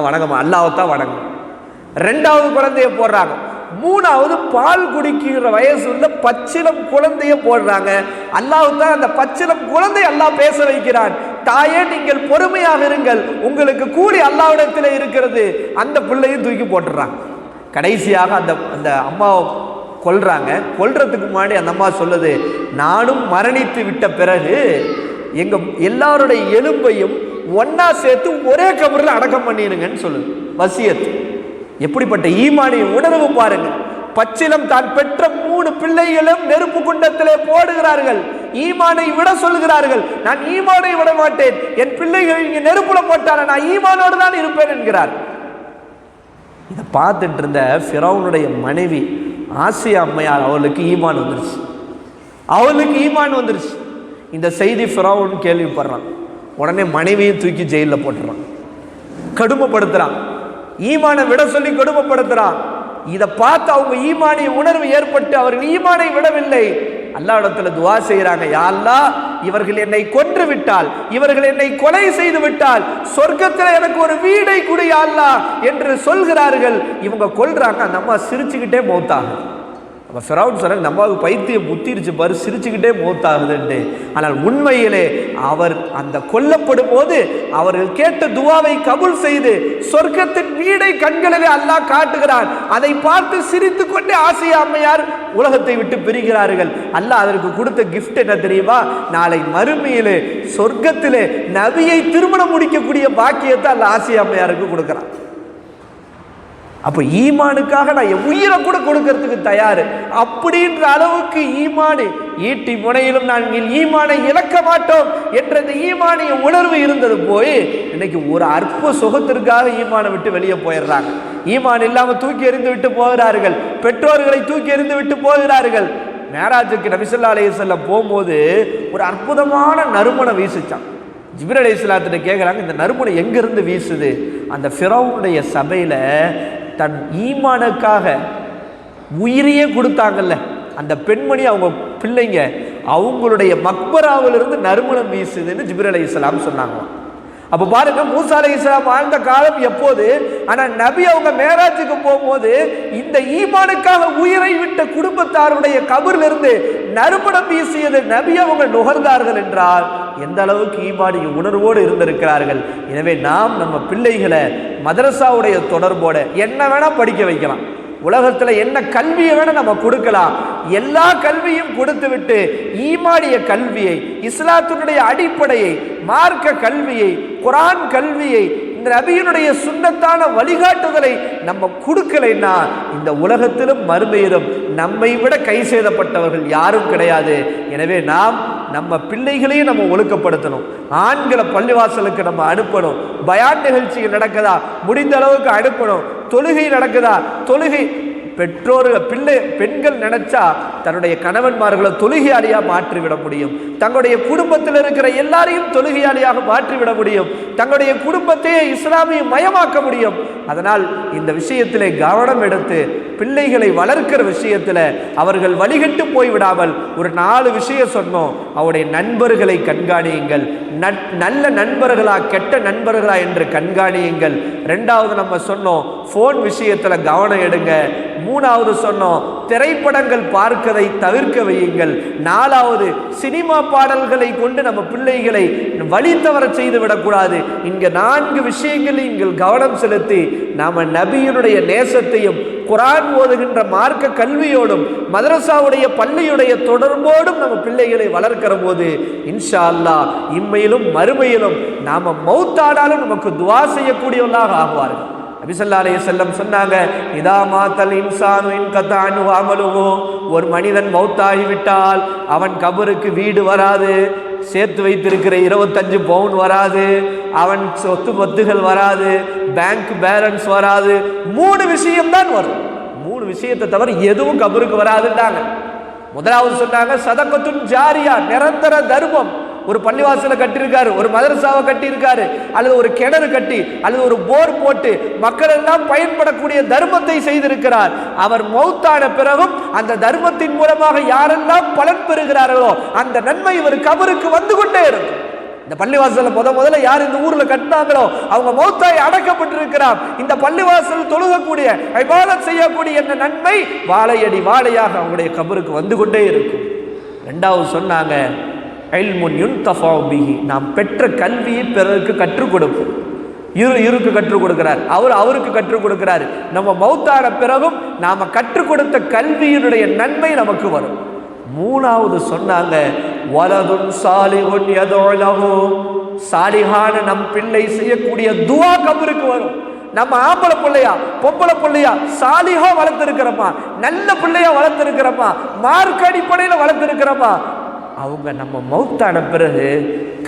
வணங்கம்மா, அல்லாஹ்வைத்தான் வணங்கு. ரெண்டாவது குழந்தைய போடுறாங்க. மூணாவது பால் குடிக்கிற வயசு உள்ள பச்சிலம் குழந்தைய போடுறாங்க. அல்லாஹ்தான் அந்த பச்சிலம் குழந்தை அல்லாஹ் பேச வைக்கிறான். தாயே, நீங்கள் பொறுமையாக இருங்கள், உங்களுக்கு கூலி அல்லாஹ்விடத்தில் இருக்கிறது. அந்த பிள்ளையும் தூக்கி போட்டுறாங்க. கடைசியாக அந்த அம்மாவை கொல்றதுக்கு முன்னாடி அந்த அம்மா சொல்லுது, நானும் மரணித்து விட்ட பிறகு எங்க எல்லாருடைய எலும்பையும் ஒன்னா சேர்த்து ஒரே கபரில் அடக்கம் பண்ணிருங்கன்னு சொல்லுது, வசியத்து. எப்படிப்பட்ட ஈமானிய உணர்வு பாருங்க. பச்சிலம் தான் பெற்ற 3 பிள்ளைகளும் நெருப்பு குண்டத்திலே போடுகிறார்கள். ஈமானை விட சொல்லுகிறார்கள், நான் ஈமானை விட மாட்டேன், என் பிள்ளைகள் இங்க நெருப்புல போட்டால நான் ஈமானோடு தான் இருப்பேன் என்கிறார். இதை பார்த்துட்டு இருந்த ஃபிரௌனுடைய மனைவி ஆசியா அம்மையார், அவளுக்கு ஈமான் வந்துருச்சு. இந்த செய்தி ஃபிரௌன் கேள்விப்படுறான். உடனே மனைவியை தூக்கி ஜெயிலில் போட்டுறான், கடுமைப்படுத்துறான், ஈமானை விட சொல்லி கடுமைப்படுத்துறான். இதை பார்த்து அவங்க ஈமானிய உணர்வு ஏற்பட்டு அவர்கள் ஈமானை விடவில்லை. அல்லாஹ்விடத்துல துஆ செய்யறாங்க, யா அல்லாஹ், இவர்கள் என்னை கொன்று விட்டால், இவர்கள் என்னை கொலை செய்து விட்டால் சொர்க்கத்தில் எனக்கு ஒரு வீடை கொடு யா அல்லாஹ் என்று சொல்கிறார்கள். இவங்க கொல்றாங்க. அந்த அம்மா சிரிச்சுக்கிட்டே மௌத்தாகுது. அப்ப ஃபிரௌன் சொன்னாங்க, நம்மாவுக்கு பைத்தியம் முத்திருச்சு பாரு, சிரிச்சுக்கிட்டே மௌத்தாகுதுன்னு. ஆனால் உண்மையிலே அவர் அந்த கொல்லப்படும் போது அவர்கள் கேட்ட துவாவை கபூல் செய்து சொர்க்கத்தின் வீடை கண்களிலே அல்லாஹ் காட்டுகிறார். அதை பார்த்து சிரித்து கொண்டே ஆசியா அம்மையார் உலகத்தை விட்டு பிரிகிறார்கள். அல்லாஹ் அதற்கு கொடுத்த கிஃப்ட் என்ன தெரியுமா? நாளை மறுமையிலே சொர்க்கத்திலே நபியை திருமணம் முடிக்கக்கூடிய பாக்கியத்தை அல்லாஹ் ஆசியா அம்மையாருக்கு கொடுக்கிறான். அப்ப ஈமானுக்காக நான் என் உயிரை கூட கொடுக்கறதுக்கு தயாரு அப்படின்ற அளவுக்கு ஈமானு ஈட்டி முனையிலும் நான் ஈமானை இழக்க மாட்டோம் என்ற இந்த ஈமானிய உணர்வு இருந்தது போய் இன்னைக்கு ஒரு அற்ப சுகத்திற்காக ஈமானை விட்டு வெளியே போயிடுறாங்க. ஈமான் இல்லாம தூக்கி எறிந்து விட்டு போகிறார்கள், பெற்றோர்களை தூக்கி எறிந்து விட்டு போகிறார்கள். மேராஜுக்கு நபி ஸல்லல்லாஹு அலைஹி வஸல்லம் போகும்போது ஒரு அற்புதமான நறுமணம் வீசுச்சான். ஜிப்ரீல் அலைஹிஸ்ஸலாத்திட்ட கேட்குறாங்க, இந்த நறுமணம் எங்கிருந்து வீசுது? அந்த ஃபிரௌனுடைய சபையில தன் ஈமானுக்காக உயிரையே கொடுத்தாங்கல்ல அந்த பெண்மணி, அவங்க பிள்ளைங்க, அவங்களுடைய மக்பராவிலிருந்து நறுமணம் வீசுதுன்னு ஜிப்ரீல் அலைஹிஸ்ஸலாம் சொன்னாங்க. அப்ப பாருங்க, மூசா அலைஹிஸ்ஸலாம் வாழ்ந்த காலம் எப்போது, ஆனா நபி அவங்க மேராஜுக்கு போகும்போது இந்த ஈமானுக்காக உயிரை விட்ட குடும்பத்தாருடைய கபரிலிருந்து நறுமணம் வீசியது நபி அவங்க நுகர்ந்தார்கள் என்றால் எந்த அளவுக்கு ஈமானிய உணர்வோடு இருந்திருக்கிறார்கள். எனவே நாம் நம்ம பிள்ளைகளை மதரசாவுடைய தொடர்போட என்ன வேணா படிக்க வைக்கலாம், உலகத்தில் என்ன கல்வியை வேணா நம்ம கொடுக்கலாம். எல்லா கல்வியும் கொடுத்து விட்டு ஈமானிய கல்வியை, இஸ்லாத்தினுடைய அடிப்படையை, மார்க்க கல்வியை, குர்ஆன் கல்வியை, இந்த நபியினுடைய சுன்னத்தான வழிகாட்டுதலை நம்ம கொடுக்கலைன்னா இந்த உலகத்திலும் மறுமையிலும் நம்மை விட கை செய்தப்பட்டவர்கள் யாரும் கிடையாது. எனவே நாம் நம்ம பிள்ளைகளையும் நம்ம ஒழுக்கப்படுத்தணும். ஆண்களை பள்ளிவாசலுக்கு நம்ம அனுப்பணும். பயான் நிகழ்ச்சிகள் நடக்குதா முடிந்த அளவுக்கு அனுப்பணும். தொழுகை நடக்குதா, தொழுகை பெற்றோர்கள் பெண்கள் நினைச்சா தன்னுடைய கணவன்மார்களை தொழுகையாளியாக மாற்றிவிட முடியும். தங்களுடைய குடும்பத்தில் இருக்கிற எல்லாரையும் தொழுகையாளியாக மாற்றிவிட முடியும். தங்களுடைய குடும்பத்தையே இஸ்லாமிய மயமாக்க முடியும். அதனால் இந்த விஷயத்திலே கவனம் எடுத்து பிள்ளைகளை வளர்க்கிற விஷயத்தில் அவர்கள் வழிகட்டு போய்விடாமல் ஒரு 4 விஷயம் சொன்னோம். அவருடைய நண்பர்களை கண்காணியுங்கள். நல்ல நண்பர்களா கெட்ட நண்பர்களா என்று கண்காணியுங்கள். 2வது நம்ம சொன்னோம் ஃபோன் விஷயத்தில் கவனம் எடுங்க. 3வது சொன்னோம் திரைப்படங்கள் பார்க்கதை தவிர்க்க வையுங்கள். 4வது சினிமா பாடல்களை கொண்டு நம்ம பிள்ளைகளை வழி தவற செய்து விடக்கூடாது. இங்க 4 விஷயங்களில் நீங்கள் கவனம் செலுத்தி நாம நபியினுடைய நேசத்தையும் குர்ஆன் ஓதுகின்ற மார்க்க கல்வியோடும் மதரசாவுடைய பள்ளியுடைய தொடர்போடும் நம்ம பிள்ளைகளை வளர்க்கிற போது இன்ஷா அல்லாஹ் இம்மையிலும் மறுமையிலும் நாம மௌத்தானாலும் நமக்கு துஆ செய்யக்கூடியவர்களாக ஆகுவார்கள். நபி ஸல்லல்லாஹு அலைஹி வஸல்லம் சொன்னாங்க, இதா மாத்தல் இன்சானு இன்கதா அன்ஹு அமலுஹு, ஒரு மனிதன் மௌத்தாகிவிட்டால் அவன் கபருக்கு வீடு வராது, சேர்த்து வைத்திருக்கிற 25 பவுன் வராது, அவன் சொத்து பத்துகள் வராது, பேங்க் பேலன்ஸ் வராது. 3 விஷயம்தான் வரும். 3 விஷயத்தை தவிர எதுவும் கபருக்கு வராதுட்டாங்க. முதலாவது சொன்னாங்க சதகத்துன் ஜாரியா, நிரந்தர தர்மம். ஒரு பள்ளிவாசலை கட்டியிருக்காரு, ஒரு மதரசாவை கட்டியிருக்காரு, அல்லது ஒரு கிணறு கட்டி அல்லது ஒரு போர் போட்டு மக்கள் எல்லாம் பயன்படக்கூடிய தர்மத்தை செய்திருக்கிறார். அவர் மௌத்தான பிறகும் அந்த தர்மத்தின் மூலமாக யாரெல்லாம் பலன் பெறுகிறார்களோ அந்த நன்மை இவர் கபருக்கு வந்து கொண்டே இருக்கும். இந்த பள்ளிவாசல முதல்ல யார் இந்த ஊர்ல கட்டினாங்களோ அவங்க மௌத்தாய் அடக்கப்பட்டிருக்கிறார். இந்த பள்ளிவாசல் தொழுகக்கூடிய இபாதத் செய்யக்கூடிய இந்த நன்மை வாழையடி வாழையாக அவங்களுடைய கபருக்கு வந்து கொண்டே இருக்கும். 2வது சொன்னாங்க இல்முன் யுன்தஃபஉ பிஹி, நாம் பெற்ற கல்வியை பிறருக்கு கற்றுக் கொடுப்போம். இவருக்கு கற்றுக் கொடுக்கிறார், அவருக்கு கற்றுக் கொடுக்கிறார். நம்ம மௌத்தான பிறகும் நாம கற்றுக் கொடுத்த கல்வியினுடைய நன்மை நமக்கு வரும். 3வது சொன்னாங்க வலதுன் சாலிஹுன் யதுஉ லஹு, சாலிஹான நம் பிள்ளை செய்யக்கூடிய துஆ கபருக்கு வரும். நம்ம ஆம்பளை பிள்ளையா பொம்பளை பிள்ளையா சாலிஹா வளர்த்திருக்கிறோமா, நல்ல பிள்ளையா வளர்த்திருக்கிறோமா, மார்க் அடிப்படையில் வளர்த்திருக்கிறோமா, அவங்க நம்ம மௌத்தான பிறகு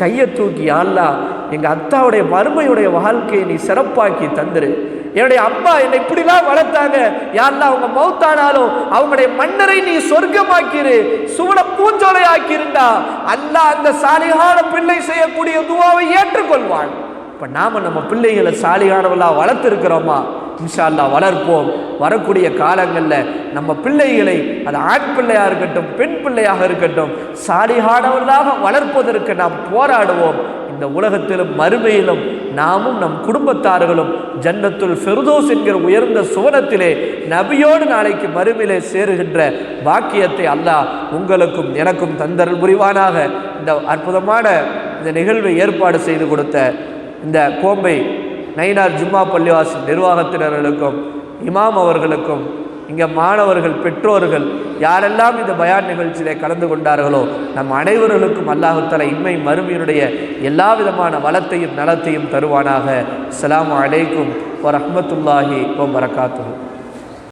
கையை தூக்கி அல்லாஹ் எங்கள் அத்தாவுடைய மறுமையுடைய வாழ்க்கையை நீ சிறப்பாக்கி தந்துரு, என்னுடைய அம்மா என்னை இப்படிலாம் வளர்த்தாங்க, யாரெல்லாம் அவங்க மௌத்தானாலும் அவங்களுடைய மன்னரை நீ சொர்க்கமாக்கிரு, சுவன பூஞ்சோலை ஆக்கிருந்தா அல்லாஹ் அந்த சாலிகான பிள்ளை செய்யக்கூடிய துஆவை ஏற்றுக்கொள்வான். இப்போ நாம் நம்ம பிள்ளைகளை சாலிகானவர்களாக வளர்த்துருக்கிறோமா? இன்ஷா அல்லாஹ் வளர்ப்போம். வரக்கூடிய காலங்களில் நம்ம பிள்ளைகளை, அது ஆண் பிள்ளையாக இருக்கட்டும் பெண் பிள்ளையாக இருக்கட்டும், சாலிகானவர்களாக வளர்ப்பதற்கு நாம் போராடுவோம். இந்த உலகத்திலும் மறுமையிலும் நாமும் நம் குடும்பத்தார்களும் ஜன்னத்துல் ஃபிர்தௌஸ் என்கிற உயர்ந்த சுவனத்திலே நபியோடு நாளைக்கு மறுமையிலே சேருகின்ற பாக்கியத்தை அல்லாஹ் உங்களுக்கும் எனக்கும் தந்தருள் புரிவானாக. இந்த அற்புதமான இந்த நிகழ்வை ஏற்பாடு செய்து கொடுத்த இந்த கோம்பை நயினார் ஜும்மா பள்ளிவாசல் நிர்வாகத்தினர்களுக்கும் இமாம் அவர்களுக்கும் இங்கே மாணவர்கள் பெற்றோர்கள் யாரெல்லாம் இந்த பயான் நிகழ்ச்சியிலே கலந்து கொண்டார்களோ நம் அனைவர்களுக்கும் அல்லாஹ் தஆலா இம்மை மறுமையினுடைய எல்லா விதமான வளத்தையும் நலத்தையும் தருவானாக. அஸ்ஸலாமு அலைக்கும் வரஹ்மத்துல்லாஹி வபரகாத்துஹு.